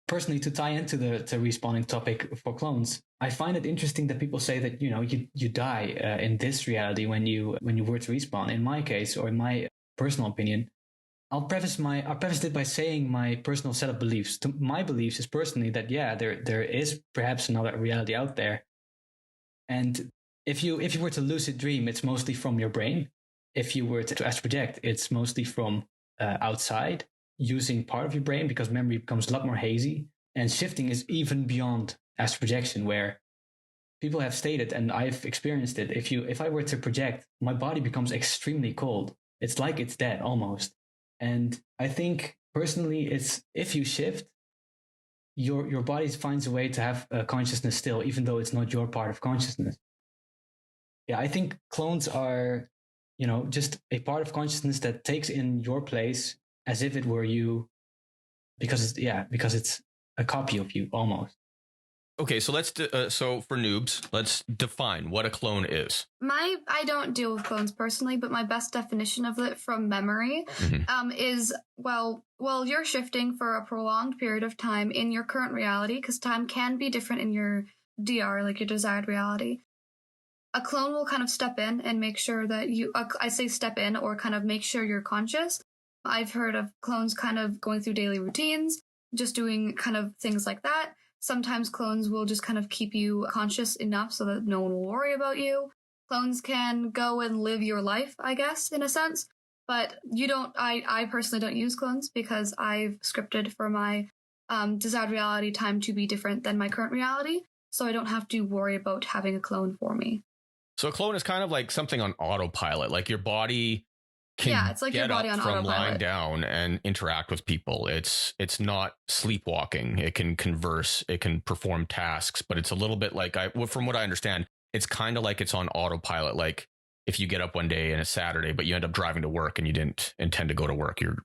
Personally, to tie into the respawning topic for clones, I find it interesting that people say that you die in this reality when you were to respawn. In my case, or in my personal opinion, I'll preface it by saying my personal set of beliefs. My beliefs is personally that there is perhaps another reality out there, and if you were to lucid dream, it's mostly from your brain. If you were to astral project, it's mostly from outside, using part of your brain, because memory becomes a lot more hazy. And shifting is even beyond astral projection, where people have stated, and I've experienced it, if I were to project, my body becomes extremely cold. It's like it's dead almost. And I think personally, it's if you shift, your body finds a way to have a consciousness still, even though it's not your part of consciousness. Yeah, I think clones are, just a part of consciousness that takes in your place as if it were you, because it's a copy of you almost. Okay, so so for noobs, let's define what a clone is. I don't deal with clones personally, but my best definition of it from memory is, well, you're shifting for a prolonged period of time in your current reality, because time can be different in your DR, like your desired reality. A clone will kind of step in and make sure that I say step in, or kind of make sure you're conscious. I've heard of clones kind of going through daily routines, just doing kind of things like that. Sometimes clones will just kind of keep you conscious enough so that no one will worry about you. Clones can go and live your life, I guess, in a sense. But I personally don't use clones, because I've scripted for my desired reality time to be different than my current reality. So I don't have to worry about having a clone for me. So a clone is kind of like something on autopilot, like your body can it's like get your body up on from autopilot. lying down and interact with people. It's not sleepwalking. It can converse. It can perform tasks, but it's a little bit like from what I understand, it's kind of like it's on autopilot. Like if you get up one day and it's Saturday, but you end up driving to work and you didn't intend to go to work, you're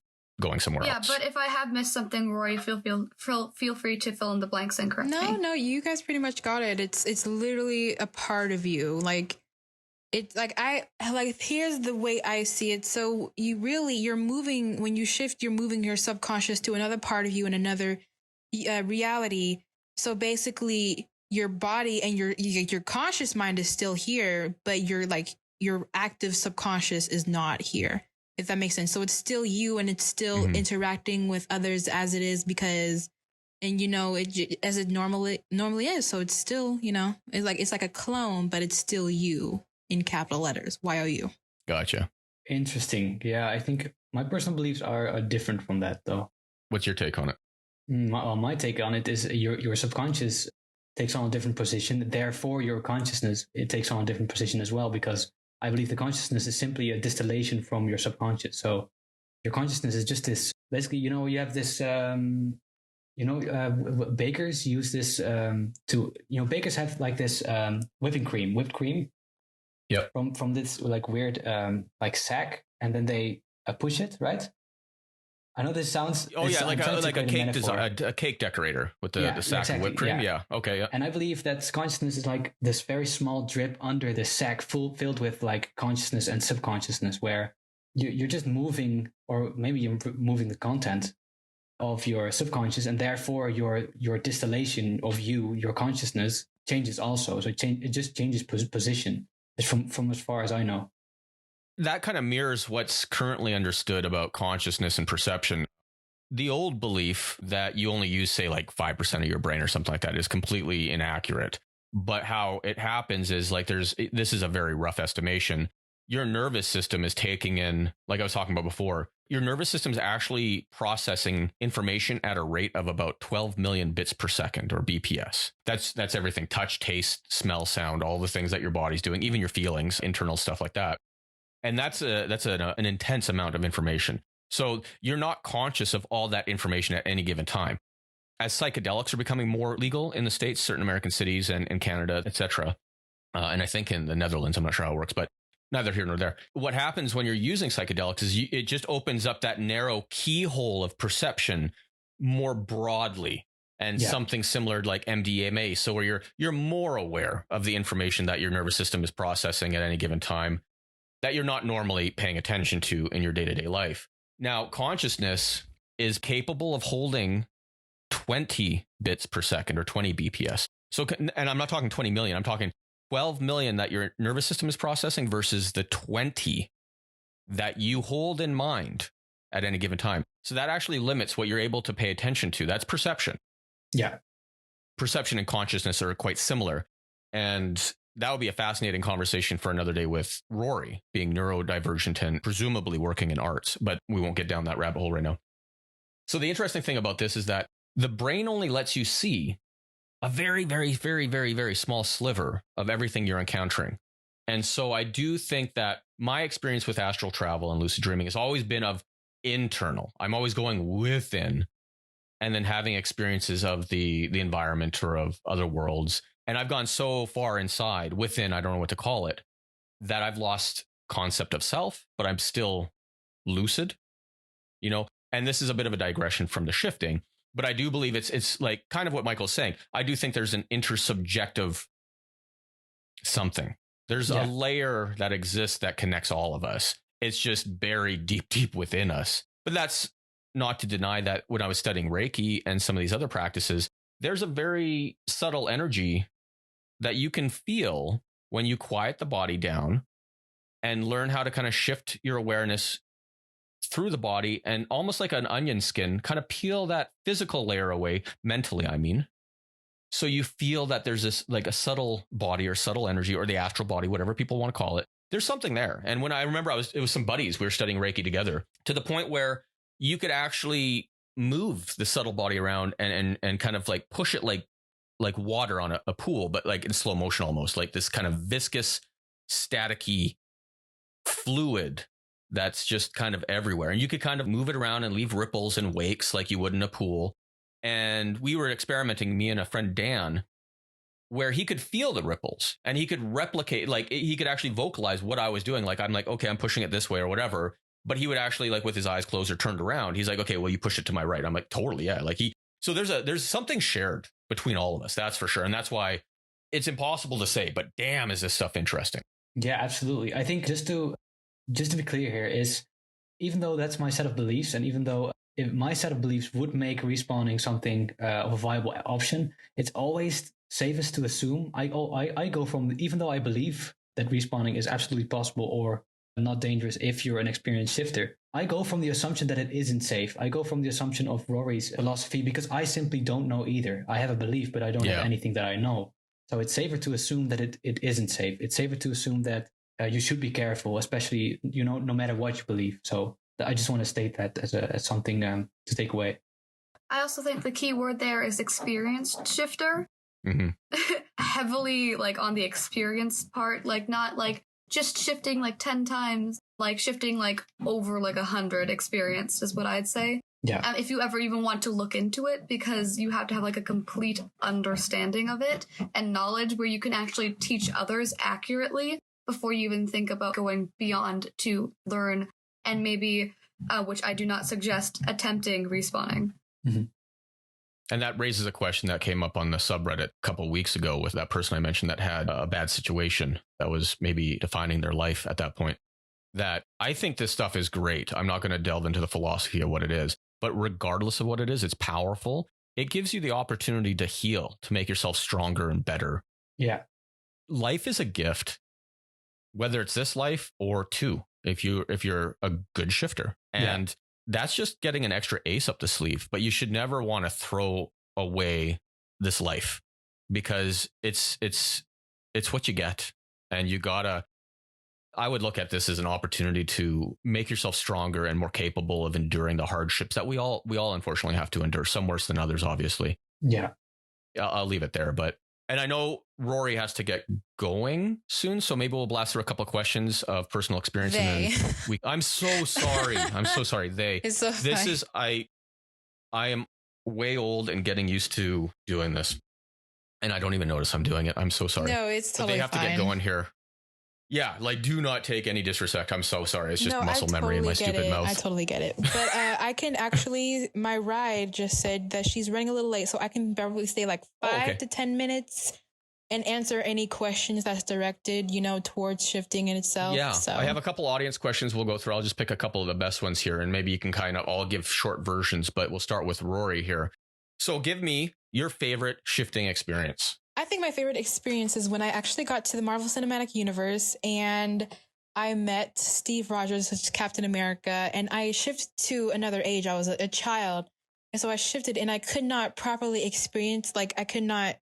going somewhere else. Yeah, but if I have missed something, Rory, feel free to fill in the blanks and correct me. No, you guys pretty much got it. It's literally a part of you. Like, it's like here's the way I see it. So you're moving, when you shift, you're moving your subconscious to another part of you in another reality. So basically your body and your conscious mind is still here, but your active subconscious is not here, if that makes sense. So it's still you, and it's still interacting with others as it is, because, and as it normally is. So it's still, it's like a clone, but it's still you in capital letters, YOU. Gotcha. Interesting. Yeah, I think my personal beliefs are different from that, though. What's your take on it? My take on it is your subconscious takes on a different position. Therefore, your consciousness, it takes on a different position as well, because I believe the consciousness is simply a distillation from your subconscious. So your consciousness is just this, basically, you have this, bakers use this bakers have like this whipped cream. Yep. From this like weird sack, and then they push it, right? I know this sounds. Like a cake decorator with the sack of whipped cream. Yeah. Okay. Yeah. And I believe that consciousness is like this very small drip under the sack, filled with like consciousness and subconsciousness, where you're just moving, or maybe you're moving the content of your subconscious, and therefore your distillation of your consciousness changes also. So it just changes position. From as far as I know. That kind of mirrors what's currently understood about consciousness and perception. The old belief that you only use, say, like 5% of your brain or something like that is completely inaccurate. But how it happens is this is a very rough estimation. Your nervous system is taking in, like I was talking about before, your nervous system is actually processing information at a rate of about 12 million bits per second, or BPS. That's everything: touch, taste, smell, sound, all the things that your body's doing, even your feelings, internal stuff like that. And that's an intense amount of information. So you're not conscious of all that information at any given time. As psychedelics are becoming more legal in the States, certain American cities and Canada, etc., and I think in the Netherlands, I'm not sure how it works, but neither here nor there. What happens when you're using psychedelics is it just opens up that narrow keyhole of perception more broadly, and something similar to like MDMA. So where you're more aware of the information that your nervous system is processing at any given time that you're not normally paying attention to in your day-to-day life. Now, consciousness is capable of holding 20 bits per second or 20 BPS. So, and I'm not talking 20 million, I'm talking 12 million that your nervous system is processing versus the 20 that you hold in mind at any given time. So that actually limits what you're able to pay attention to. That's perception. Yeah. Perception and consciousness are quite similar. And that would be a fascinating conversation for another day with Rory, being neurodivergent and presumably working in arts, but we won't get down that rabbit hole right now. So the interesting thing about this is that the brain only lets you see a very, very, very, very, very small sliver of everything you're encountering. And so I do think that my experience with astral travel and lucid dreaming has always been of internal. I'm always going within and then having experiences of the environment or of other worlds. And I've gone so far inside, within, I don't know what to call it, that I've lost concept of self, but I'm still lucid, you know? And this is a bit of a digression from the shifting, but I do believe it's like kind of what Michael's saying. I do think there's an intersubjective something. There's a layer that exists that connects all of us. It's just buried deep, deep within us. But that's not to deny that when I was studying Reiki and some of these other practices, there's a very subtle energy that you can feel when you quiet the body down and learn how to kind of shift your awareness through the body and almost like an onion skin, kind of peel that physical layer away, mentally, I mean. So you feel that there's this like a subtle body or subtle energy or the astral body, whatever people want to call it. There's something there. And when I remember it was some buddies, we were studying Reiki together to the point where you could actually move the subtle body around and kind of like push it like water on a pool, but like in slow motion, almost like this kind of viscous, staticky fluid that's just kind of everywhere. And you could kind of move it around and leave ripples and wakes like you would in a pool. And we were experimenting, me and a friend, Dan, where he could feel the ripples and he could replicate, like he could actually vocalize what I was doing. Like, I'm like, okay, I'm pushing it this way or whatever. But he would actually, like with his eyes closed or turned around, he's like, okay, well, you push it to my right. I'm like, totally. Yeah. Like so there's something shared between all of us. That's for sure. And that's why it's impossible to say, but damn, is this stuff interesting? Yeah, absolutely. I think just to be clear here is, even though that's my set of beliefs, and even though if my set of beliefs would make respawning something of a viable option, it's always safest to assume I go from, even though I believe that respawning is absolutely possible or not dangerous if you're an experienced shifter, I go from the assumption that it isn't safe. I go from the assumption of Rory's philosophy because I simply don't know either. I have a belief, but I don't have anything that I know. So it's safer to assume that it isn't safe. It's safer to assume that you should be careful, especially, you know, no matter what you believe. So I just want to state that as something to take away. I also think the key word there is experienced shifter. Mm-hmm. Heavily like on the experience part, like not like just shifting like 10 times, like shifting like over like 100 experienced is what I'd say. Yeah. If you ever even want to look into it, because you have to have like a complete understanding of it and knowledge where you can actually teach others accurately before you even think about going beyond to learn and maybe, which I do not suggest, attempting respawning. Mm-hmm. And that raises a question that came up on the subreddit a couple of weeks ago with that person I mentioned that had a bad situation that was maybe defining their life at that point. That I think this stuff is great. I'm not going to delve into the philosophy of what it is, but regardless of what it is, it's powerful. It gives you the opportunity to heal, to make yourself stronger and better. Yeah. Life is a gift, whether it's this life or two, if you're a good shifter. And that's just getting an extra ace up the sleeve, but you should never want to throw away this life because it's what you get. And I would look at this as an opportunity to make yourself stronger and more capable of enduring the hardships that we all unfortunately have to endure, some worse than others, obviously. Yeah. I'll leave it there. And I know Rory has to get going soon, so maybe we'll blast through a couple of questions of personal experience. And then I'm so sorry. I'm so sorry. I am way old and getting used to doing this. And I don't even notice I'm doing it. I'm so sorry. No, it's totally But they have fine. to get going here. Yeah, like do not take any disrespect. I'm so sorry. It's just No, muscle memory in my stupid mouth. I totally get it. But I can actually, my ride just said that she's running a little late, so I can probably stay like 5 to 10 minutes and answer any questions that's directed, towards shifting in itself. Yeah, so. I have a couple audience questions we'll go through. I'll just pick a couple of the best ones here, and maybe you can kind of all give short versions, but we'll start with Rory here. So give me your favorite shifting experience. I think my favorite experience is when I actually got to the Marvel Cinematic Universe and I met Steve Rogers, which is Captain America, and I shifted to another age. I was a child. And so I shifted and I could not properly experience, I could not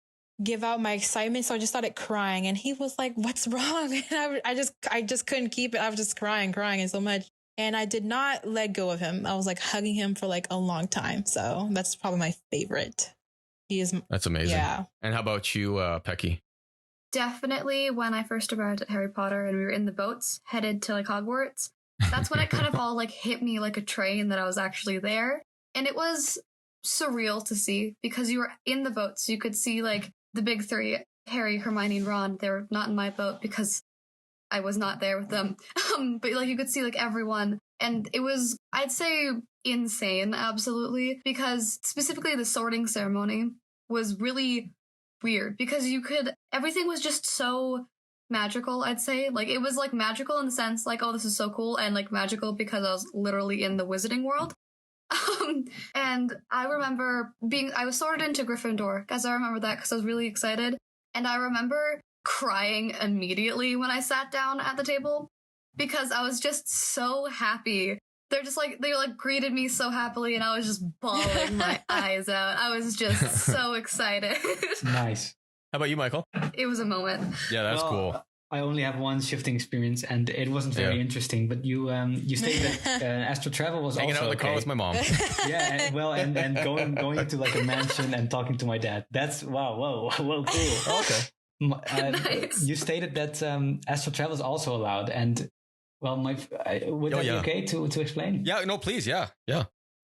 give out my excitement. So I just started crying and he was like, "What's wrong?" And I just couldn't keep it. I was just crying so much. And I did not let go of him. I was hugging him for a long time. So that's probably my favorite. That's amazing. Yeah. And how about you, Pecky? Definitely when I first arrived at Harry Potter and we were in the boats headed to Hogwarts. That's when it kind of all hit me like a train that I was actually there. And it was surreal to see because you were in the boats. So you could see the big three, Harry, Hermione, and Ron. They were not in my boat because I was not there with them. But you could see everyone. And it was, I'd say, insane, absolutely. Because specifically the sorting ceremony was really weird because everything was just so magical, I'd say. It was magical in the sense oh, this is so cool, and magical because I was literally in the wizarding world. And I remember I was sorted into Gryffindor, because I remember that because I was really excited. And I remember crying immediately when I sat down at the table because I was just so happy. They're just they greeted me so happily and I was just bawling my eyes out. I was just so excited. Nice. How about you, Michael? It was a moment. Yeah, that's cool. I only have one shifting experience, and it wasn't very interesting. But you stated that astral travel was hanging also out in the car with my mom. Yeah, and going into a mansion and talking to my dad. That's whoa, cool. Okay. Nice. You stated that astral travel is also allowed, and would that be okay to explain? Yeah, no, please, yeah.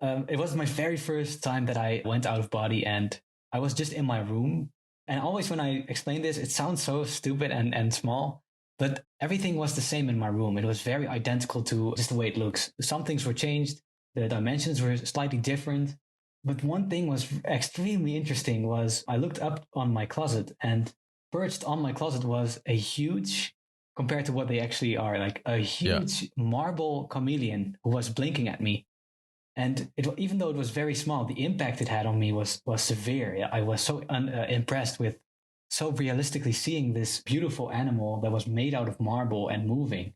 It was my very first time that I went out of body, and I was just in my room. And always when I explain this, it sounds so stupid and small, but everything was the same in my room. It was very identical to just the way it looks. Some things were changed. The dimensions were slightly different. But one thing was extremely interesting was I looked up on my closet, and perched on my closet was a huge, compared to what they actually are, a huge marble chameleon who was blinking at me. And even though it was very small, the impact it had on me was severe. I was so impressed with so realistically seeing this beautiful animal that was made out of marble and moving.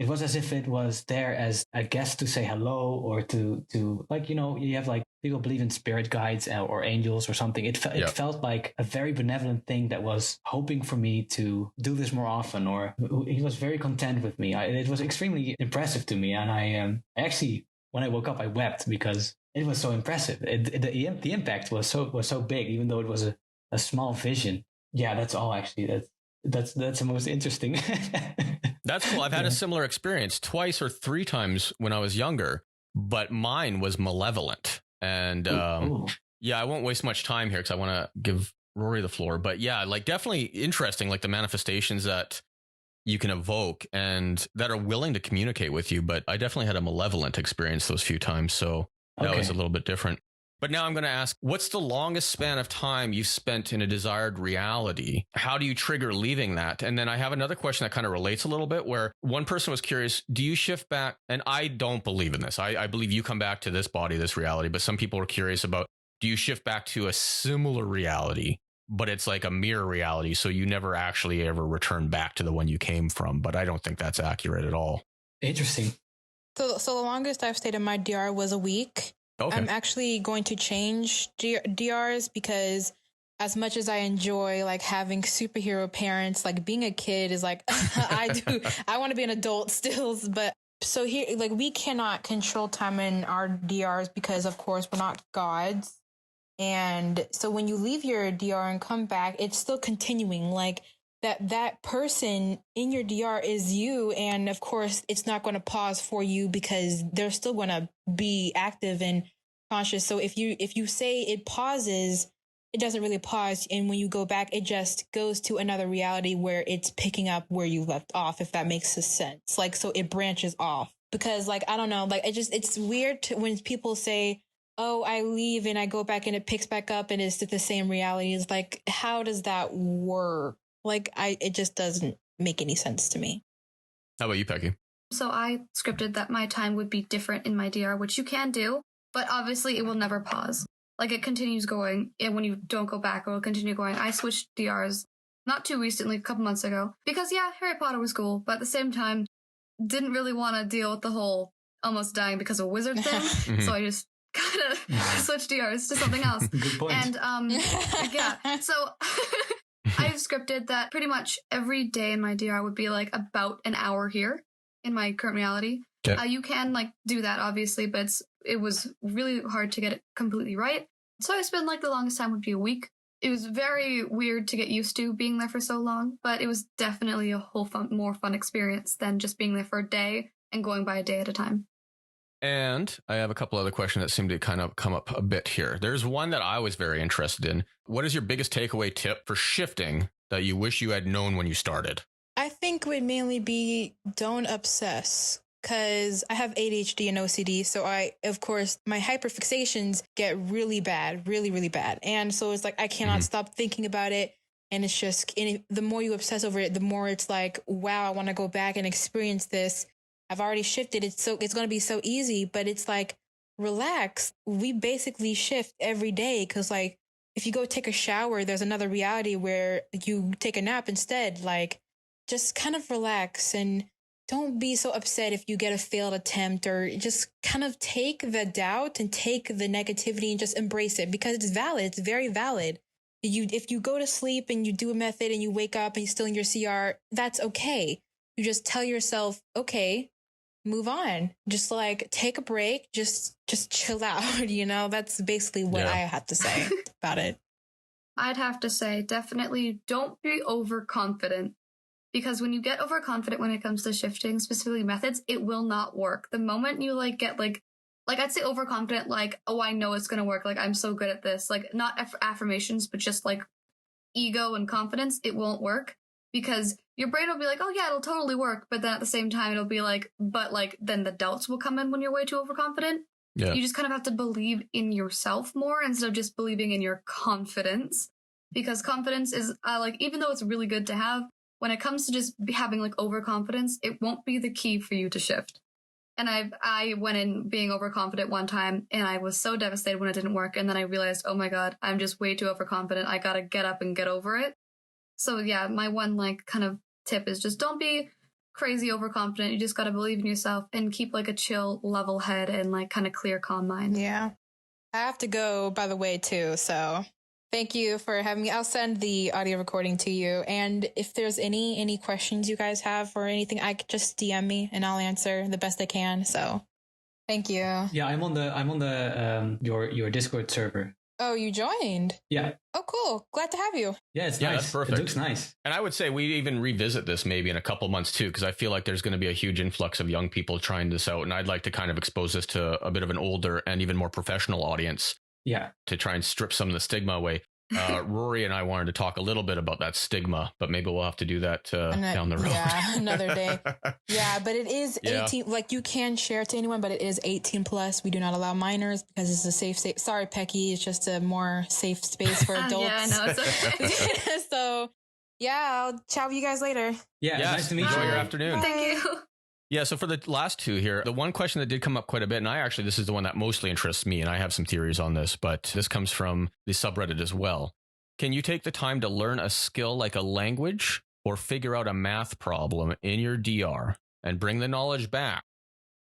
It was as if it was there as a guest to say hello, or to you have people believe in spirit guides or angels or something. It felt like a very benevolent thing that was hoping for me to do this more often, or he was very content with me. It was extremely impressive to me. And I actually, when I woke up, I wept because it was so impressive. The impact was so big, even though it was a small vision. Yeah, that's all actually. That's the most interesting. That's cool. I've had a similar experience twice or 3 times when I was younger, but mine was malevolent. And yeah, I won't waste much time here because I want to give Rory the floor. But yeah, definitely interesting, the manifestations that you can evoke and that are willing to communicate with you. But I definitely had a malevolent experience those few times. So that was a little bit different. But now I'm going to ask, what's the longest span of time you've spent in a desired reality? How do you trigger leaving that? And then I have another question that kind of relates a little bit, where one person was curious, do you shift back? And I don't believe in this. I believe you come back to this body, this reality. But some people are curious about, do you shift back to a similar reality, but it's like a mirror reality? So you never actually ever return back to the one you came from. But I don't think that's accurate at all. Interesting. So the longest I've stayed in my DR was a week. Okay. I'm actually going to change DRs because as much as I enjoy having superhero parents, being a kid is I want to be an adult still. But so here, we cannot control time in our DRs because of course we're not gods. And so when you leave your DR and come back, it's still continuing that person in your DR is you. And of course, it's not going to pause for you because they're still going to be active and conscious. So if you say it pauses, it doesn't really pause. And when you go back, it just goes to another reality where it's picking up where you left off, if that makes sense. Like, so it branches off because like, I don't know, like it's weird when people say, oh, I leave and I go back and it picks back up and it's the same reality. It's like, how does that work? Like, it just doesn't make any sense to me. How about you, Pecky? So I scripted that my time would be different in my DR, which you can do, but obviously it will never pause. Like it continues going, and when you don't go back, it will continue going. I switched DRs not too recently, a couple months ago, because yeah, Harry Potter was cool, but at the same time, didn't really want to deal with the whole almost dying because of a wizard thing, so I just kind of switched DRs to something else. Good point. And yeah, so I've scripted that pretty much every day in my DR would be like about an hour here in my current reality. Okay. You can like do that obviously, but it was really hard to get it completely right. So I spent like the longest time would be a week. It was very weird to get used to being there for so long, but it was definitely a whole more fun experience than just being there for a day and going by a day at a time. And I have a couple other questions that seem to kind of come up a bit here. There's one that I was very interested in. What is your biggest takeaway tip for shifting that you wish you had known when you started? I think would mainly be don't obsess, because I have ADHD and OCD. So of course, my hyperfixations get really bad, really, really bad. And so it's like, I cannot stop thinking about it. And it's just, the more you obsess over it, the more it's like, wow, I want to go back and experience this. I've already shifted. It's going to be so easy, but it's like, relax. We basically shift every day. Cause like, if you go take a shower, there's another reality where you take a nap instead. Like, just kind of relax and don't be so upset if you get a failed attempt, or just kind of take the doubt and take the negativity and just embrace it because it's valid. It's very valid. If you go to sleep and you do a method and you wake up and you're still in your CR, that's okay. You just tell yourself, okay, move on. Just like take a break, just chill out. You know, that's basically what I have to say about it. I'd have to say, definitely don't be overconfident. Because when you get overconfident when it comes to shifting, specifically methods, it will not work. The moment you like get like I'd say overconfident, like, oh, I know it's going to work. Like, I'm so good at this. Like, not affirmations, but just like ego and confidence, it won't work. Because your brain will be like, oh yeah, it'll totally work. But then at the same time, it'll be like, but like, then the doubts will come in when you're way too overconfident. Yeah. You just kind of have to believe in yourself more instead of just believing in your confidence. Because confidence is like, even though it's really good to have, when it comes to just having like overconfidence, it won't be the key for you to shift. And I went in being overconfident one time and I was so devastated when it didn't work. And then I realized, oh my God, I'm just way too overconfident. I got to get up and get over it. So yeah, my one like kind of tip is just don't be crazy overconfident. You just got to believe in yourself and keep like a chill, level head and like kind of clear, calm mind. Yeah. I have to go, by the way, too. So thank you for having me. I'll send the audio recording to you. And if there's any questions you guys have or anything, I could just DM me and I'll answer the best I can. So thank you. Yeah, I'm on the your Discord server. Oh, you joined? Yeah. Oh, cool. Glad to have you. Yeah, it's nice. That's perfect. It looks nice. And I would say we even revisit this maybe in a couple months too, because I feel like there's going to be a huge influx of young people trying this out. And I'd like to kind of expose this to a bit of an older and even more professional audience. Yeah. To try and strip some of the stigma away. Rory and I wanted to talk a little bit about that stigma, but maybe we'll have to do that down the road. Yeah, another day. Yeah, but it is 18. Like you can share it to anyone, but it is 18 plus. We do not allow minors because it's a safe. Sorry, Pecky. It's just a more safe space for adults. Yeah, I know. It's okay. So, yeah, I'll chat with you guys later. Yeah, yes, nice to meet you. Enjoy your afternoon. Thank you. Yeah, so for the last two here, the one question that did come up quite a bit, and this is the one that mostly interests me, and I have some theories on this, but this comes from the subreddit as well. Can you take the time to learn a skill like a language or figure out a math problem in your DR and bring the knowledge back?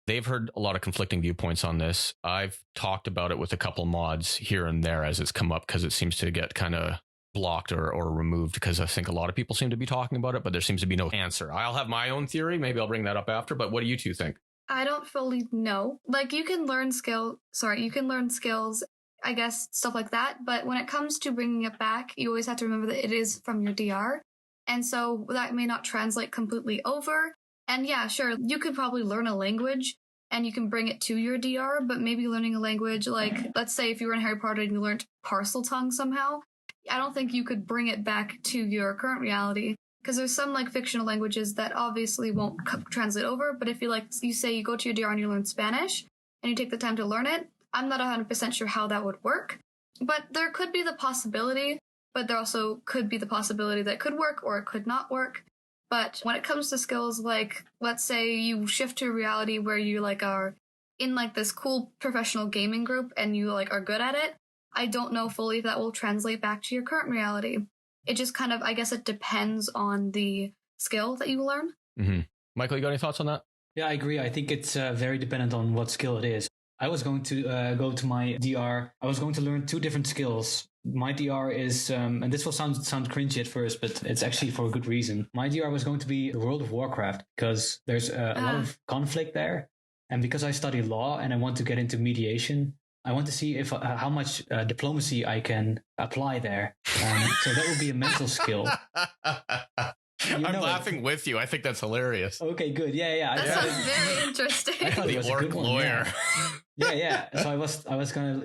They've heard a lot of conflicting viewpoints on this. I've talked about it with a couple mods here and there as it's come up because it seems to get kind of blocked or removed because I think a lot of people seem to be talking about it, but there seems to be no answer. I'll have my own theory. Maybe I'll bring that up after, but what do you two think? I don't fully know. Like you can learn skills, I guess, stuff like that. But when it comes to bringing it back, you always have to remember that it is from your DR. And so that may not translate completely over. And yeah, sure, you could probably learn a language, and you can bring it to your DR, but maybe learning a language, like, let's say if you were in Harry Potter and you learned parcel tongue somehow, I don't think you could bring it back to your current reality, because there's some like fictional languages that obviously won't translate over, but if you say you go to your DR and you learn Spanish, and you take the time to learn it, I'm not 100% sure how that would work, but there could be the possibility, but there also could be the possibility that it could work or it could not work. But when it comes to skills, like, let's say you shift to a reality where you like are in like this cool professional gaming group and you like are good at it, I don't know fully if that will translate back to your current reality. It just kind of, I guess it depends on the skill that you learn. Mm-hmm. Michael, you got any thoughts on that? Yeah, I agree. I think it's very dependent on what skill it is. I was going to go to my DR. I was going to learn 2 different skills. My DR is, and this will sound cringy at first, but it's actually for a good reason. My DR was going to be the World of Warcraft, because there's a lot of conflict there. And because I study law and I want to get into mediation, I want to see if how much diplomacy I can apply there. So that would be a mental skill. I'm laughing with you. I think that's hilarious. Okay, good. Yeah. That sounds very interesting. I thought it The was orc a good one, lawyer. Yeah. So I was gonna,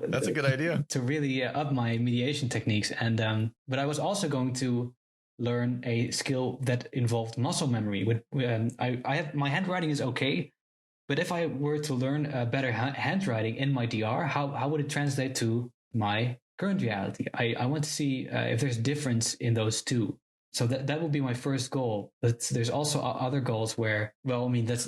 That's a good idea. to really up my mediation techniques, and but I was also going to learn a skill that involved muscle memory. I have, my handwriting is okay, but if I were to learn better handwriting in my DR, how would it translate to my current reality? I want to see if there's difference in those two. So that would be my first goal. But there's also other goals where, well, I mean, that's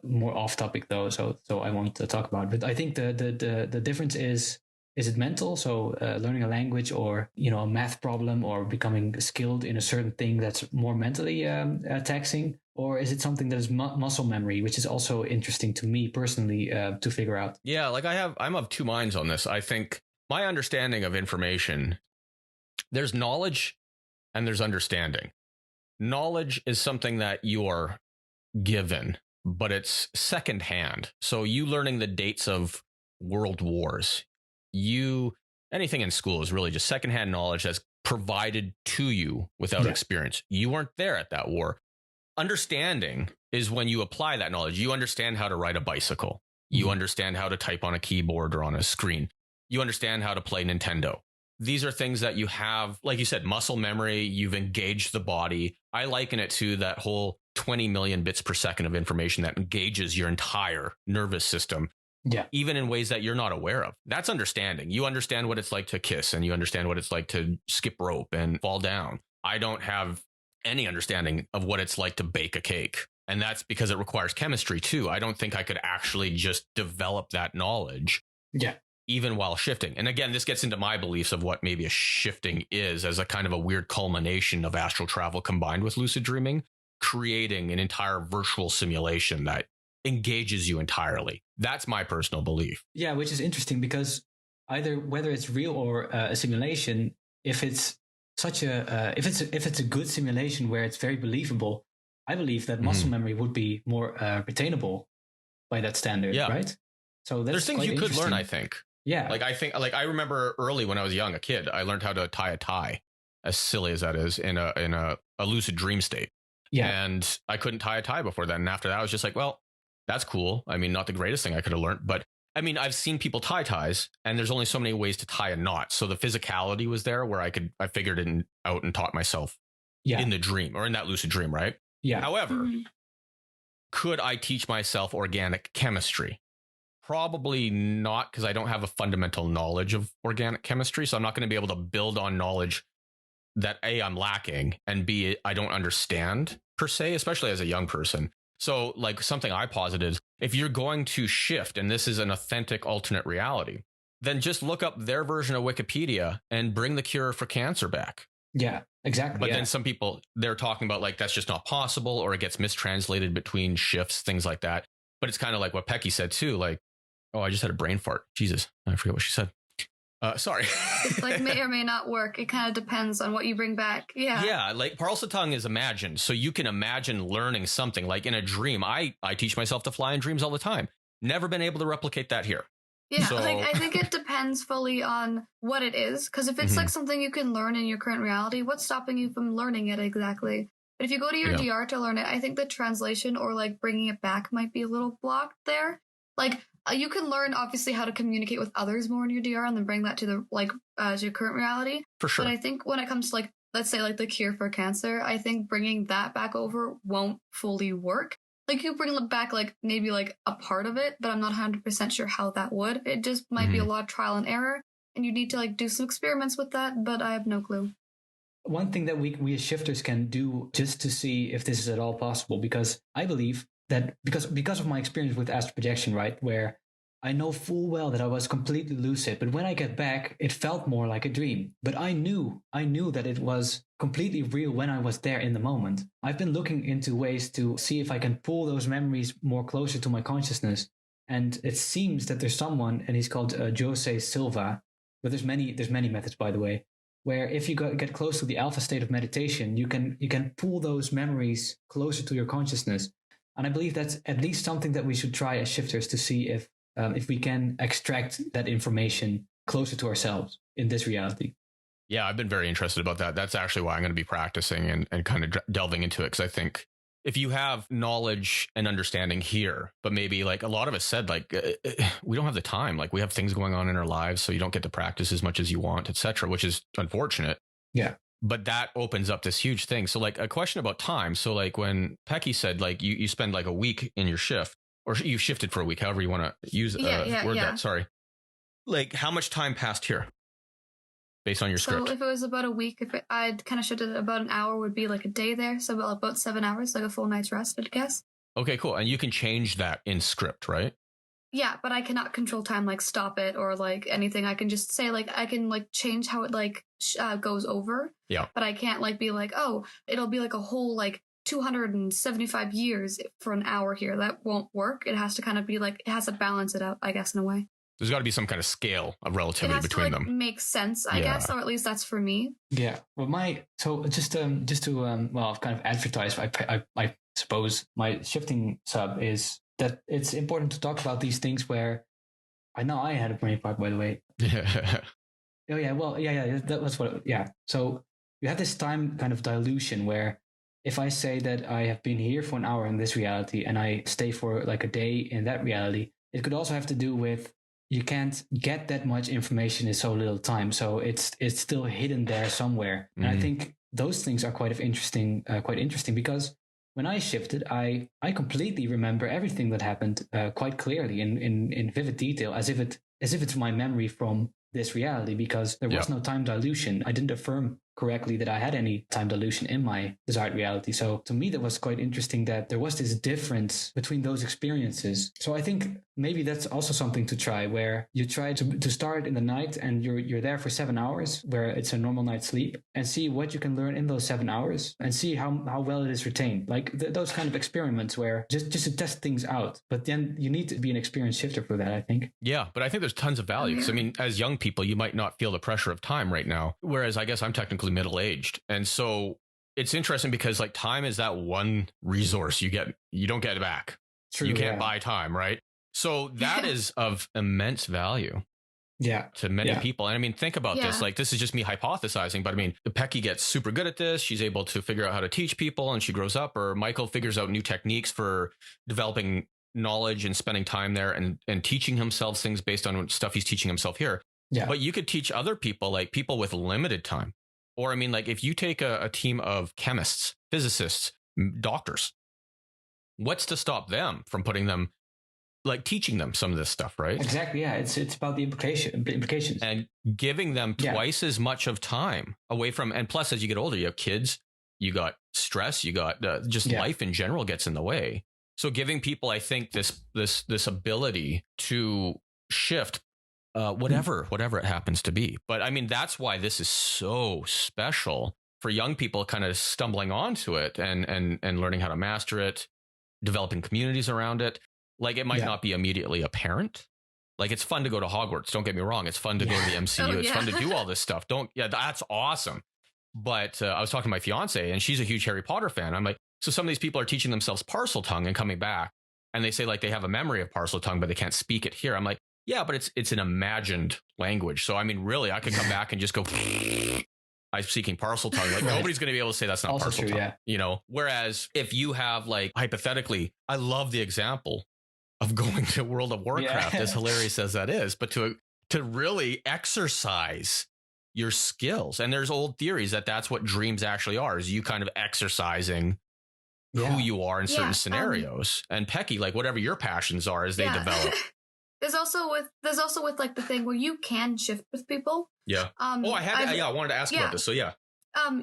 more off topic though. So I won't talk about it. But I think the difference is it mental? So learning a language, or, a math problem, or becoming skilled in a certain thing that's more mentally taxing? Or is it something that is muscle memory, which is also interesting to me personally to figure out? Yeah, like I'm of 2 minds on this. I think my understanding of information, there's knowledge and there's understanding. Knowledge is something that you are given, but it's secondhand. So you learning the dates of world wars, anything in school is really just secondhand knowledge that's provided to you without experience. You weren't there at that war. Understanding is when you apply that knowledge. You understand how to ride a bicycle. You understand how to type on a keyboard or on a screen. You understand how to play Nintendo. These are things that you have, like you said, muscle memory. You've engaged the body. I liken it to that whole 20 million bits per second of information that engages your entire nervous system. Yeah. Even in ways that you're not aware of. That's understanding. You understand what it's like to kiss, and you understand what it's like to skip rope and fall down. I don't have any understanding of what it's like to bake a cake. And that's because it requires chemistry too. I don't think I could actually just develop that knowledge. Yeah. Even while shifting. And again, this gets into my beliefs of what maybe a shifting is, as a kind of a weird culmination of astral travel combined with lucid dreaming, creating an entire virtual simulation that engages you entirely. That's my personal belief. Yeah, which is interesting because whether it's real or a simulation, if it's if it's a good simulation where it's very believable, I believe that muscle memory would be more retainable by that standard, right? So there's things you could learn, I think. Yeah. I remember early when I was young, a kid, I learned how to tie a tie, as silly as that is, in a lucid dream state. Yeah. And I couldn't tie a tie before then. And after that, I was just like, well, that's cool. I mean, not the greatest thing I could have learned, but I mean, I've seen people tie ties, and there's only so many ways to tie a knot. So the physicality was there where I figured it out and taught myself in the dream, or in that lucid dream, right? Yeah. However, could I teach myself organic chemistry? Probably not, because I don't have a fundamental knowledge of organic chemistry. So I'm not going to be able to build on knowledge that A, I'm lacking, and B, I don't understand per se, especially as a young person. So like something I posited, if you're going to shift, and this is an authentic alternate reality, then just look up their version of Wikipedia and bring the cure for cancer back. Yeah, exactly. But then some people, they're talking about like, that's just not possible, or it gets mistranslated between shifts, things like that. But it's kind of like what Pecky said too, like, oh, I just had a brain fart. Jesus, I forget what she said. Sorry. It's like may or may not work. It kind of depends on what you bring back. Yeah. Yeah, like Parseltongue is imagined. So you can imagine learning something. Like in a dream, I teach myself to fly in dreams all the time. Never been able to replicate that here. Yeah, so, like I think it depends fully on what it is. Because if it's like something you can learn in your current reality, what's stopping you from learning it exactly? But if you go to your Yeah. DR to learn it, I think the translation or like bringing it back might be a little blocked there. Like you can learn obviously how to communicate with others more in your DR and then bring that to the to your current reality. For sure. But I think when it comes to like, let's say like the cure for cancer, I think bringing that back over won't fully work. Like you bring it back like maybe like a part of it, but I'm not 100% sure how that would. It just might be a lot of trial and error, and you need to like do some experiments with that, but I have no clue. One thing that we as shifters can do just to see if this is at all possible, because I believe that because of my experience with astral projection, right, where I know full well that I was completely lucid, but when I get back, it felt more like a dream. But I knew that it was completely real when I was there in the moment. I've been looking into ways to see if I can pull those memories more closer to my consciousness. And it seems that there's someone, and he's called Jose Silva, but there's many methods, by the way, where if you get close to the alpha state of meditation, you can pull those memories closer to your consciousness. And I believe that's at least something that we should try as shifters to see if we can extract that information closer to ourselves in this reality. Yeah, I've been very interested about that. That's actually why I'm going to be practicing and kind of delving into it. Because I think if you have knowledge and understanding here, but maybe like a lot of us said, like we don't have the time, like we have things going on in our lives, so you don't get to practice as much as you want, etc., which is unfortunate. Yeah. But that opens up this huge thing. So like a question about time. So like when Pecky said, like you spend like a week in your shift, or you shifted for a week, however you want to use that. Sorry. Like how much time passed here based on your script? So if it was about a week, I'd kind of shifted it about an hour would be like a day there. So about 7 hours, like a full night's rest, I'd guess. Okay, cool. And you can change that in script, right? Yeah, but I cannot control time, like stop it or like anything. I can just say like, I can like change how it like goes over. Yeah. But I can't like be like, oh, it'll be like a whole like 275 years for an hour here. That won't work. It has to kind of be like, it has to balance it out, I guess, in a way. There's got to be some kind of scale of relativity between them. Make sense, I guess, or at least that's for me. Yeah. Well, just to kind of advertise, I suppose my shifting sub is that it's important to talk about these things where I know I had a brain fart, by the way. Yeah. Oh yeah. Well, yeah. That was what. Yeah. So you have this time kind of dilution where if I say that I have been here for an hour in this reality and I stay for like a day in that reality, it could also have to do with you can't get that much information in so little time. So it's still hidden there somewhere. And I think those things are quite interesting because when I shifted, I completely remember everything that happened quite clearly in vivid detail, as if it's my memory from this reality, because there was no time dilution. I didn't affirm correctly that I had any time dilution in my desired reality. So to me, that was quite interesting that there was this difference between those experiences. So I think maybe that's also something to try, where you try to start in the night and you're there for 7 hours where it's a normal night's sleep, and see what you can learn in those 7 hours and see how well it is retained. Like those kind of experiments where just to test things out. But then you need to be an experienced shifter for that, I think. Yeah, but I think there's tons of value. Because I mean, as young people, you might not feel the pressure of time right now. Whereas I guess I'm technically middle-aged. And so it's interesting because like time is that one resource you don't get it back. True, you can't buy time, right? So that is of immense value. Yeah. To many people. And I mean, think about this. Like, this is just me hypothesizing, but I mean, Pecky gets super good at this. She's able to figure out how to teach people and she grows up, or Michael figures out new techniques for developing knowledge and spending time there and teaching himself things based on stuff he's teaching himself here. Yeah. But you could teach other people, like people with limited time. Or I mean, like if you take a team of chemists, physicists, doctors, what's to stop them from putting them, like teaching them some of this stuff, right? Exactly. Yeah. It's about the implications and giving them twice as much of time away from. And plus, as you get older, you have kids, you got stress, you got just life in general gets in the way. So giving people, I think this ability to shift. Whatever it happens to be. But I mean, that's why this is so special for young people kind of stumbling onto it and learning how to master it, developing communities around it. Like it might not be immediately apparent. Like it's fun to go to Hogwarts. Don't get me wrong. It's fun to go to the MCU. It's fun to do all this stuff. That's awesome. But I was talking to my fiance and she's a huge Harry Potter fan. I'm like, so some of these people are teaching themselves Parseltongue and coming back and they say like they have a memory of Parseltongue, but they can't speak it here. I'm like, yeah, but it's an imagined language. So, I mean, really, I could come back and just go, I'm speaking parcel tongue. Like Right. nobody's going to be able to say that's not Also parcel true, tongue. yeah. You know, whereas if you have like hypothetically, I love the example of going to World of Warcraft, Yeah. as hilarious as that is, but to really exercise your skills. And there's old theories that that's what dreams actually are, is you kind of exercising who you are in certain scenarios. And Pecky, like whatever your passions are as they develop. There's also with like the thing where you can shift with people. Yeah. I wanted to ask about this. So yeah.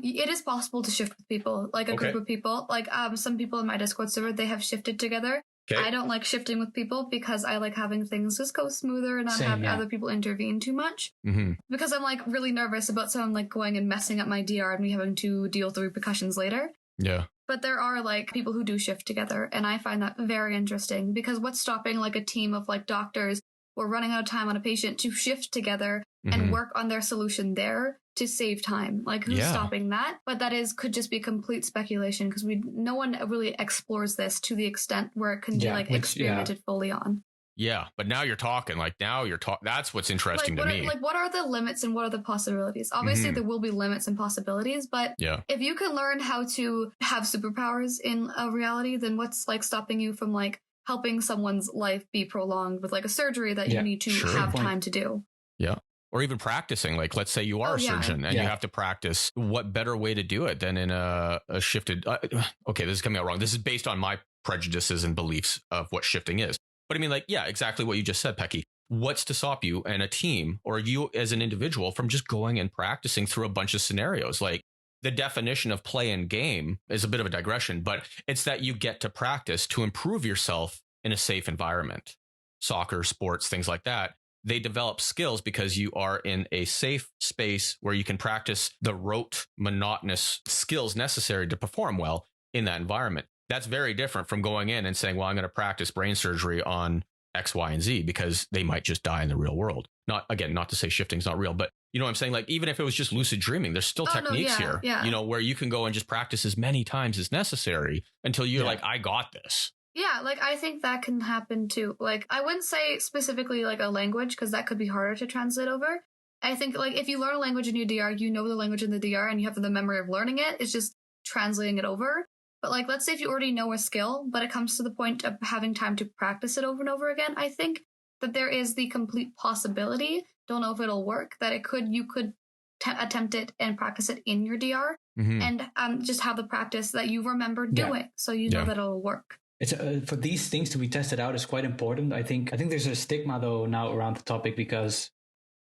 It is possible to shift with people, like a group of people. Like some people in my Discord server, they have shifted together. Okay. I don't like shifting with people because I like having things just go smoother and not have other people intervene too much. Mm-hmm. Because I'm like really nervous about someone like going and messing up my DR and me having to deal with the repercussions later. Yeah. But there are like people who do shift together, and I find that very interesting, because what's stopping like a team of like doctors who are running out of time on a patient to shift together and work on their solution there to save time? Like who's stopping that? But that could just be complete speculation, because no one really explores this to the extent where it can be like experimented fully on. Yeah, but now you're talking. That's what's interesting to me. What are the limits and what are the possibilities? Obviously, there will be limits and possibilities, but if you can learn how to have superpowers in a reality, then what's like stopping you from like helping someone's life be prolonged with like a surgery that you need to have time to do? Yeah. Or even practicing, like let's say you are a surgeon and you have to practice. What better way to do it than in a shifted? Okay, this is coming out wrong. This is based on my prejudices and beliefs of what shifting is. But I mean, like, yeah, exactly what you just said, Pecky. What's to stop you and a team or you as an individual from just going and practicing through a bunch of scenarios? Like the definition of play and game is a bit of a digression, but it's that you get to practice to improve yourself in a safe environment. Soccer, sports, things like that. They develop skills because you are in a safe space where you can practice the rote, monotonous skills necessary to perform well in that environment. That's very different from going in and saying, well, I'm going to practice brain surgery on X, Y, and Z because they might just die in the real world. Not to say shifting's not real, but you know what I'm saying? Like, even if it was just lucid dreaming, there's still techniques here, you know, where you can go and just practice as many times as necessary until you're like, I got this. Yeah, like I think that can happen too. Like I wouldn't say specifically like a language, because that could be harder to translate over. I think like if you learn a language in your DR, you know the language in the DR and you have the memory of learning it. It's just translating it over. But like, let's say if you already know a skill, but it comes to the point of having time to practice it over and over again, I think that there is the complete possibility, don't know if it'll work, that you could attempt it and practice it in your DR and just have the practice that you remember doing. So you know that it'll work. It's for these things to be tested out is quite important. I think there's a stigma though now around the topic because,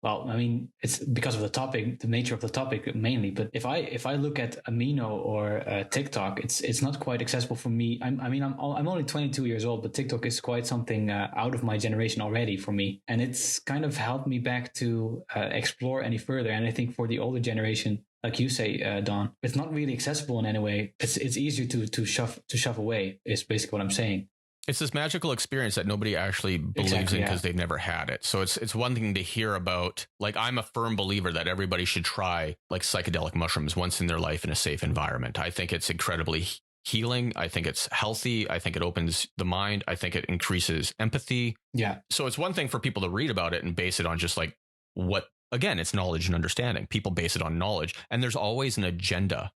well, I mean, it's because of the topic, the nature of the topic mainly. But if I look at Amino or TikTok, it's not quite accessible for me. I'm only 22 years old, but TikTok is quite something out of my generation already for me, and it's kind of held me back to explore any further. And I think for the older generation, like you say, Don, it's not really accessible in any way. It's easier to shove away. Is basically what I'm saying. It's this magical experience that nobody actually believes in because they've never had it. So it's one thing to hear about. Like, I'm a firm believer that everybody should try like psychedelic mushrooms once in their life in a safe environment. I think it's incredibly healing. I think it's healthy. I think it opens the mind. I think it increases empathy. Yeah. So it's one thing for people to read about it and base it on just like what, again, it's knowledge and understanding. People base it on knowledge, and there's always an agenda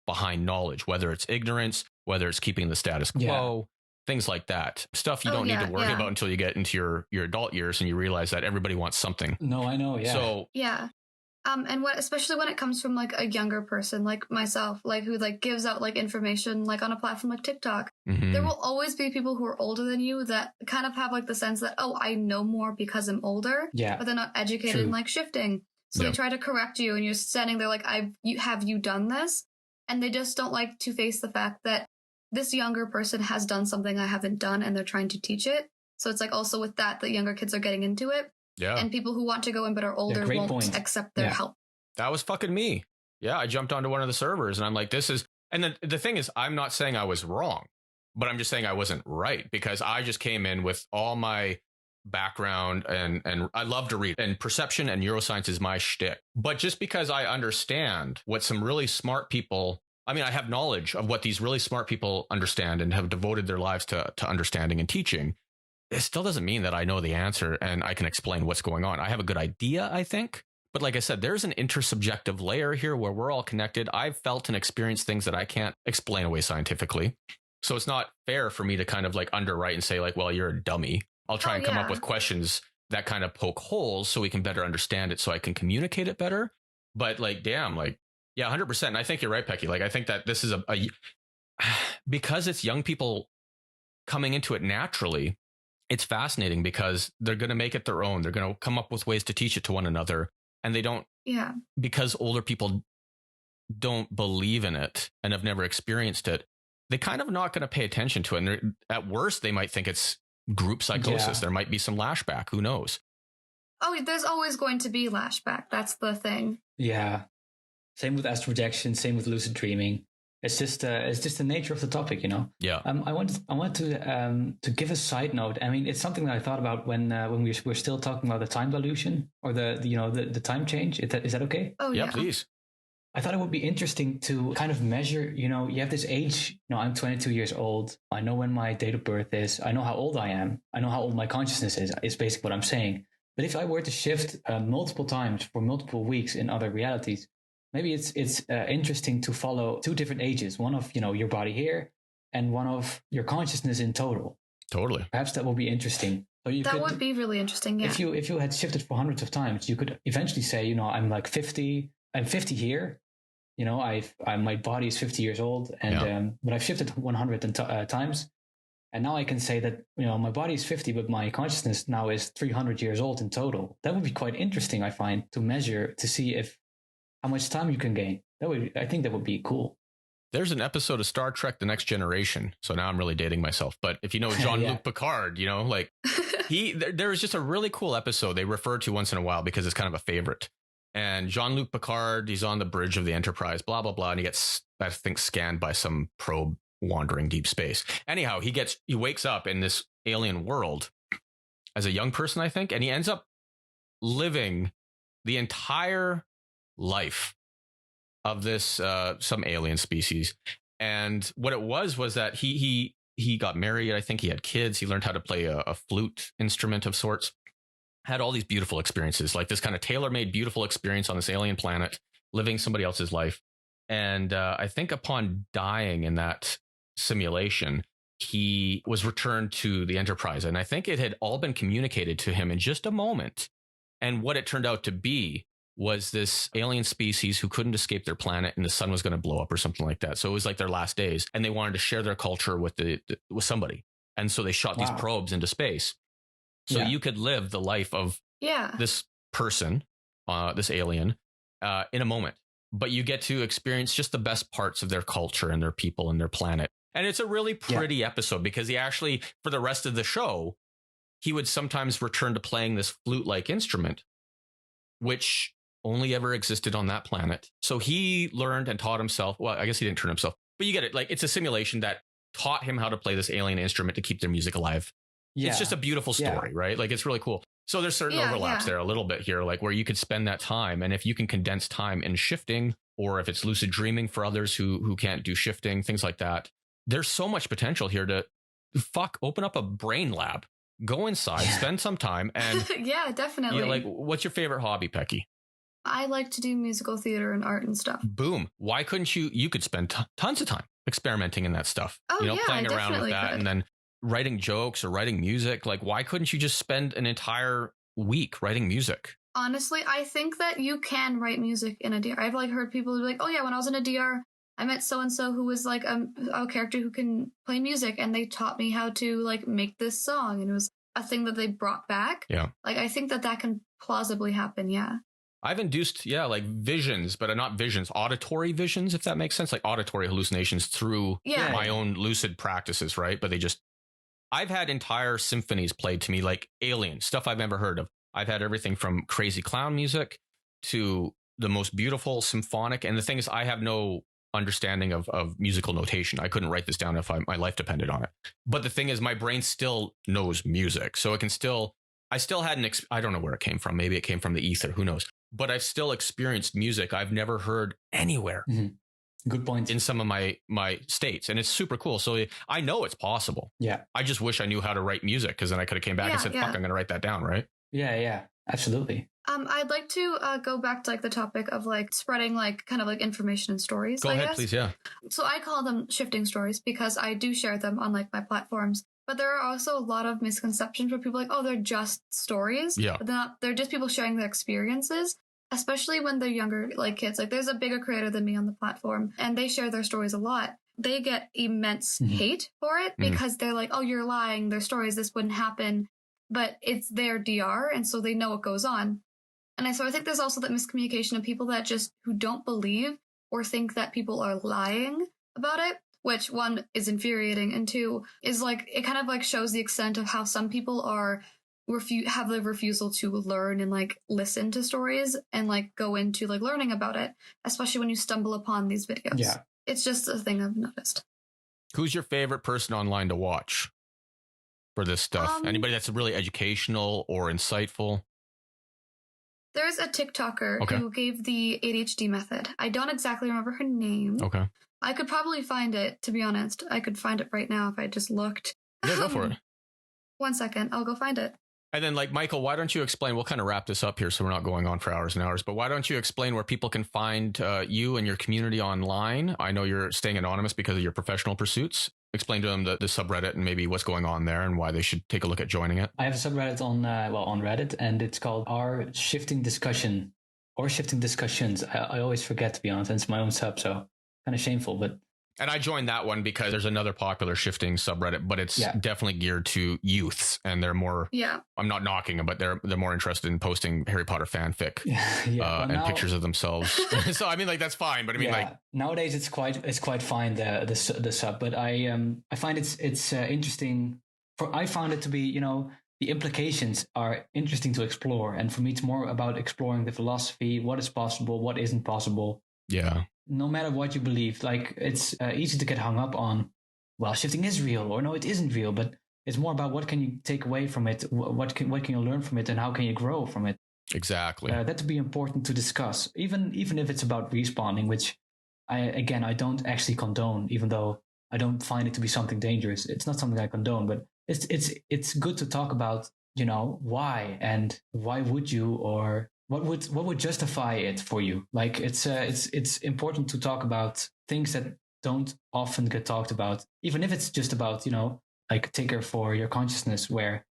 behind knowledge, whether it's ignorance, whether it's keeping the status quo. Things like that. Stuff you don't need to worry about until you get into your adult years and you realize that everybody wants something. No, I know. Yeah. So and especially when it comes from like a younger person like myself, like who like gives out like information like on a platform like TikTok, there will always be people who are older than you that kind of have like the sense that, oh, I know more because I'm older. Yeah. But they're not educated in like shifting. So they try to correct you and you're standing there like, have you done this? And they just don't like to face the fact that this younger person has done something I haven't done and they're trying to teach it. So it's like also with that, the younger kids are getting into it. Yeah. And people who want to go in but are older won't accept their help. That was fucking me. Yeah. I jumped onto one of the servers and I'm like, and then the thing is, I'm not saying I was wrong, but I'm just saying I wasn't right because I just came in with all my background and I love to read, and perception and neuroscience is my shtick. But just because I understand what some really smart people, I mean, I have knowledge of what these really smart people understand and have devoted their lives to understanding and teaching, it still doesn't mean that I know the answer and I can explain what's going on. I have a good idea, I think, But like I said, there's an intersubjective layer here where we're all connected. I've felt and experienced things that I can't explain away scientifically. So it's not fair for me to kind of like underwrite and say like, well, you're a dummy. I'll try and come up with questions that kind of poke holes so we can better understand it, so I can communicate it better. But like, damn, like, yeah, 100%. And I think you're right, Pecky. Like, I think that this is because it's young people coming into it naturally. It's fascinating because they're going to make it their own. They're going to come up with ways to teach it to one another. And they don't, because older people don't believe in it and have never experienced it, they kind of not going to pay attention to it. And at worst, they might think it's group psychosis. There might be some lashback. Who knows? Oh, there's always going to be lashback. That's the thing. Yeah. Same with astral projection. Same with lucid dreaming. It's just the nature of the topic, you know. Yeah. I want to give a side note. I mean, it's something that I thought about when we were still talking about the time dilution or the time change. Is that okay? Oh yeah, please. I thought it would be interesting to kind of measure. You know, you have this age. You know, I'm 22 years old. I know when my date of birth is. I know how old I am. I know how old my consciousness is. Is basically what I'm saying. But if I were to shift multiple times for multiple weeks in other realities, maybe it's interesting to follow two different ages, one of, you know, your body here and one of your consciousness in total. Totally. Perhaps that would be interesting. So that would be really interesting. Yeah. If you had shifted for hundreds of times, you could eventually say, you know, I'm like 50. I'm 50 here. You know, my body is 50 years old, and but I've shifted 100 times, and now I can say that, you know, my body is 50, but my consciousness now is 300 years old in total. That would be quite interesting, I find, to measure, to see how much time you can gain. I think that would be cool. There's an episode of Star Trek: The Next Generation. So now I'm really dating myself. But if you know Jean-Luc Picard, you know, like there was just a really cool episode they refer to once in a while because it's kind of a favorite. And Jean-Luc Picard, he's on the bridge of the Enterprise, blah, blah, blah. And he gets, I think, scanned by some probe wandering deep space. Anyhow, he wakes up in this alien world as a young person, I think. And he ends up living the entire life of this some alien species. And what it was that he got married. I think he had kids. He learned how to play a flute instrument of sorts. Had all these beautiful experiences, like this kind of tailor-made beautiful experience on this alien planet, living somebody else's life. And I think upon dying in that simulation, he was returned to the Enterprise. And I think it had all been communicated to him in just a moment. And what it turned out to be was this alien species who couldn't escape their planet, and the sun was going to blow up or something like that. So it was like their last days, and they wanted to share their culture with with somebody. And so they shot these probes into space. So you could live the life of this person, this alien, in a moment. But you get to experience just the best parts of their culture and their people and their planet. And it's a really pretty episode because he actually, for the rest of the show, he would sometimes return to playing this flute-like instrument, which only ever existed on that planet. So he learned and taught himself. Well, I guess he didn't turn himself, but you get it. Like, it's a simulation that taught him how to play this alien instrument to keep their music alive. Yeah. It's just a beautiful story, right? Like, it's really cool. So there's certain overlaps there a little bit here, like where you could spend that time. And if you can condense time in shifting, or if it's lucid dreaming for others who can't do shifting, things like that, there's so much potential here to open up a brain lab, go inside, spend some time. And yeah, definitely. Like, what's your favorite hobby, Pecky? I like to do musical theater and art and stuff. Boom. Why couldn't you could spend tons of time experimenting in that stuff, Oh, playing around with that, and then writing jokes or writing music. Like, why couldn't you just spend an entire week writing music? Honestly, I think that you can write music in a DR. I've heard people be like, oh yeah, when I was in a DR, I met so-and-so who was like a character who can play music, and they taught me how to make this song. And it was a thing that they brought back. Yeah. I think that can plausibly happen. Yeah. I've induced, visions, but not visions, auditory visions, if that makes sense, like auditory hallucinations through my own lucid practices, right? But I've had entire symphonies played to me, like alien stuff I've never heard of. I've had everything from crazy clown music to the most beautiful symphonic. And the thing is, I have no understanding of musical notation. I couldn't write this down if my life depended on it. But the thing is, my brain still knows music. So I still had I don't know where it came from. Maybe it came from the ether. Who knows? But I've still experienced music I've never heard anywhere. Mm-hmm. Good point. In some of my states. And it's super cool. So I know it's possible. Yeah. I just wish I knew how to write music, because then I could have came back and said, fuck, I'm going to write that down, right? Yeah, absolutely. I'd like to go back to like the topic of like spreading like kind of like information and stories. Go ahead, please. Yeah. So I call them shifting stories because I do share them on like my platforms. But there are also a lot of misconceptions where people are like, oh, they're just stories. Yeah. But they're not, they're just people sharing their experiences, especially when they're younger, like kids. Like there's a bigger creator than me on the platform and they share their stories a lot. They get immense hate for it because they're like, oh, you're lying. Their stories, this wouldn't happen. But it's their DR. And so they know what goes on. And so I think there's also that miscommunication of people that just who don't believe or think that people are lying about it, which one is infuriating, and two is like it kind of like shows the extent of how some people are have the refusal to learn and like listen to stories and like go into like learning about it, especially when you stumble upon these videos. Yeah, it's just a thing I've noticed. Who's your favorite person online to watch for this stuff? Anybody that's really educational or insightful? There's a TikToker who gave the ADHD method. I don't exactly remember her name. Okay. I could probably find it, to be honest. I could find it right now if I just looked. Yeah, go for it. 1 second. I'll go find it. And then, like, Michael, why don't you explain? We'll kind of wrap this up here so we're not going on for hours and hours. But why don't you explain where people can find you and your community online? I know you're staying anonymous because of your professional pursuits. Explain to them the subreddit and maybe what's going on there and why they should take a look at joining it. I have a subreddit on Reddit, and it's called Our Shifting Discussion or Shifting Discussions. I always forget, to be honest. And it's my own sub, so kind of shameful, but. And I joined that one because there's another popular shifting subreddit, but it's definitely geared to youths, and they're more. Yeah. I'm not knocking them, but they're more interested in posting Harry Potter fanfic and pictures of themselves. So I mean, like, that's fine, but I mean, like nowadays it's quite fine the sub, but I find it's interesting. I found it to be, the implications are interesting to explore, and for me it's more about exploring the philosophy, what is possible, what isn't possible. Yeah. No matter what you believe, like it's easy to get hung up on, well, shifting is real or no, it isn't real, but it's more about what can you take away from it, what can you learn from it, and how can you grow from it. Exactly. That would be important to discuss, even if it's about respawning, which I don't actually condone, even though I don't find it to be something dangerous. It's not something I condone, but it's good to talk about, why and why would you, or what would justify it for you? Like it's important to talk about things that don't often get talked about, even if it's just about, like ticker for your consciousness, where,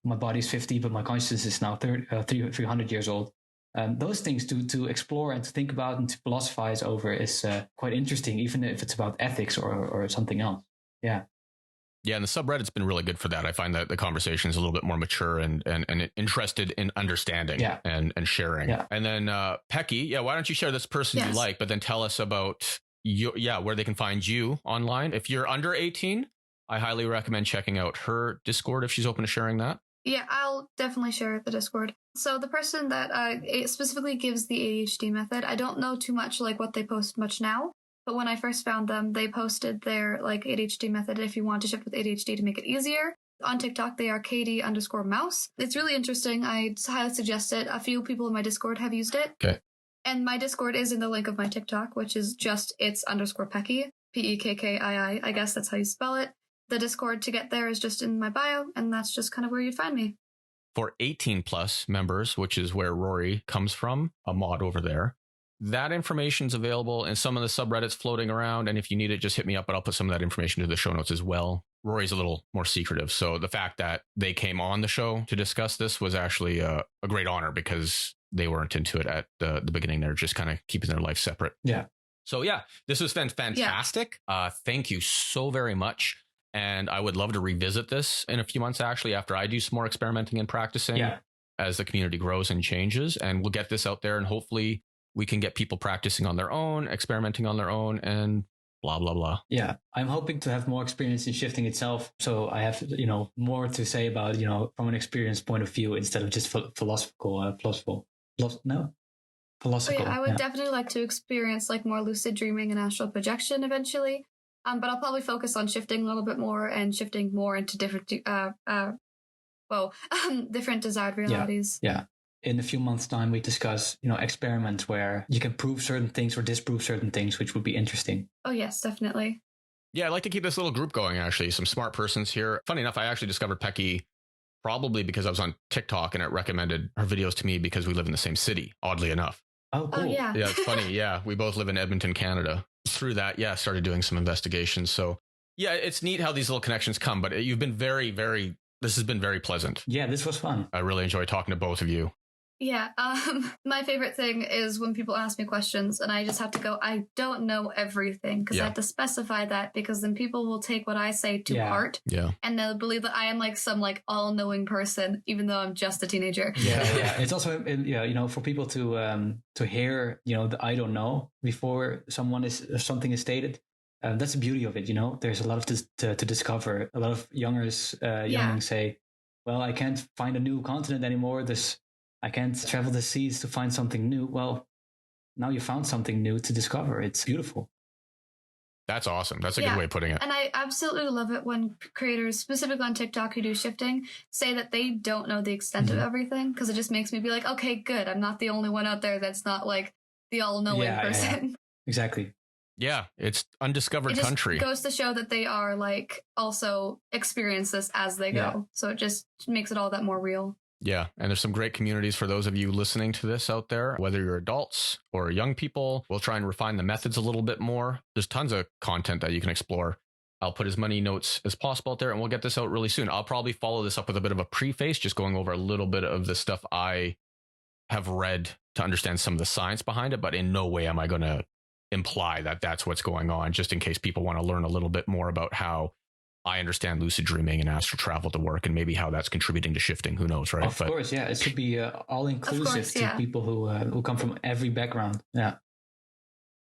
my body's 50, but my consciousness is now 300 years old. Those things to explore and to think about and to philosophize over is quite interesting, even if it's about ethics or something else. Yeah. Yeah, and the subreddit's been really good for that. I find that the conversation is a little bit more mature and interested in understanding and sharing. Yeah. And then Pecky, why don't you share this person you like, but then tell us about where they can find you online. If you're under 18, I highly recommend checking out her Discord if she's open to sharing that. Yeah, I'll definitely share the Discord. So the person that specifically gives the ADHD method, I don't know too much like what they post much now. But when I first found them, they posted their like ADHD method if you want to shift with ADHD to make it easier. On TikTok, they are KD_mouse. It's really interesting. I highly suggest it. A few people in my Discord have used it. Okay. And my Discord is in the link of my TikTok, which is just its_Pecky, Pekkii. I guess that's how you spell it. The Discord to get there is just in my bio, and that's just kind of where you'd find me. For 18 plus members, which is where Rory comes from, a mod over there. That information is available in some of the subreddits floating around. And if you need it, just hit me up, but I'll put some of that information to the show notes as well. Rory's a little more secretive. So the fact that they came on the show to discuss this was actually a great honor, because they weren't into it at the beginning. They're just kind of keeping their life separate. Yeah. So this has been fantastic. Yeah. Thank you so very much. And I would love to revisit this in a few months, actually, after I do some more experimenting and practicing as the community grows and changes. And we'll get this out there, and hopefully we can get people practicing on their own, experimenting on their own, and blah, blah, blah. Yeah, I'm hoping to have more experience in shifting itself. So I have, more to say about, from an experience point of view, instead of just philosophical. I would definitely like to experience like more lucid dreaming and astral projection eventually. But I'll probably focus on shifting a little bit more and shifting more into different, different desired realities. Yeah. In a few months' time, we discuss, experiments where you can prove certain things or disprove certain things, which would be interesting. Oh, yes, definitely. Yeah, I'd like to keep this little group going, actually. Some smart persons here. Funny enough, I actually discovered Pecky probably because I was on TikTok and it recommended her videos to me because we live in the same city, oddly enough. Oh, cool. Oh yeah. Yeah, it's funny. Yeah, we both live in Edmonton, Canada. Through that, yeah, I started doing some investigations. So yeah, it's neat how these little connections come, but you've been this has been very pleasant. Yeah, this was fun. I really enjoy talking to both of you. Yeah, my favorite thing is when people ask me questions and I just have to go, I don't know everything, because I have to specify that, because then people will take what I say to heart. Yeah. And they'll believe that I am like some like all-knowing person, even though I'm just a teenager. Yeah. It's also, for people to hear, the I don't know before something is stated. That's the beauty of it. There's a lot of to discover. A lot of younglings say, well, I can't find a new continent anymore. I can't travel the seas to find something new. Well, now you found something new to discover. It's beautiful. That's awesome. That's a good way of putting it. And I absolutely love it when creators, specifically on TikTok who do shifting, say that they don't know the extent of everything, because it just makes me be like, okay, good. I'm not the only one out there that's not like the all-knowing person. Yeah. Exactly. Yeah, it's undiscovered country. It goes to show that they are like also experience this as they go. So it just makes it all that more real. Yeah, and there's some great communities for those of you listening to this out there, whether you're adults or young people. We'll try and refine the methods a little bit more. There's tons of content that you can explore. I'll put as many notes as possible out there, and we'll get this out really soon. I'll probably follow this up with a bit of a preface, just going over a little bit of the stuff I have read to understand some of the science behind it, but in no way am I going to imply that that's what's going on, just in case people want to learn a little bit more about how I understand lucid dreaming and astral travel to work, and maybe how that's contributing to shifting. Who knows, right? Of course, yeah. It should be all inclusive to people who come from every background. Yeah.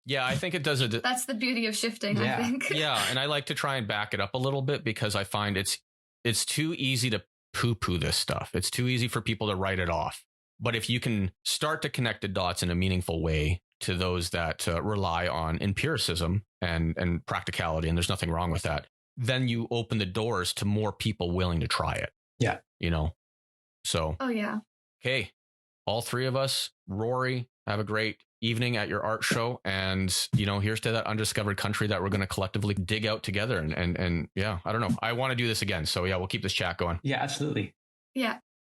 Yeah, I think it does. That's the beauty of shifting, I think. Yeah, and I like to try and back it up a little bit, because I find it's too easy to poo-poo this stuff. It's too easy for people to write it off. But if you can start to connect the dots in a meaningful way to those that rely on empiricism and practicality, and there's nothing wrong with that, then you open the doors to more people willing to try it. Yeah. So. Oh, yeah. Okay. All three of us, Rory, have a great evening at your art show. And, here's to that undiscovered country that we're going to collectively dig out together. And yeah, I don't know. I want to do this again. So yeah, we'll keep this chat going. Yeah, absolutely. Yeah.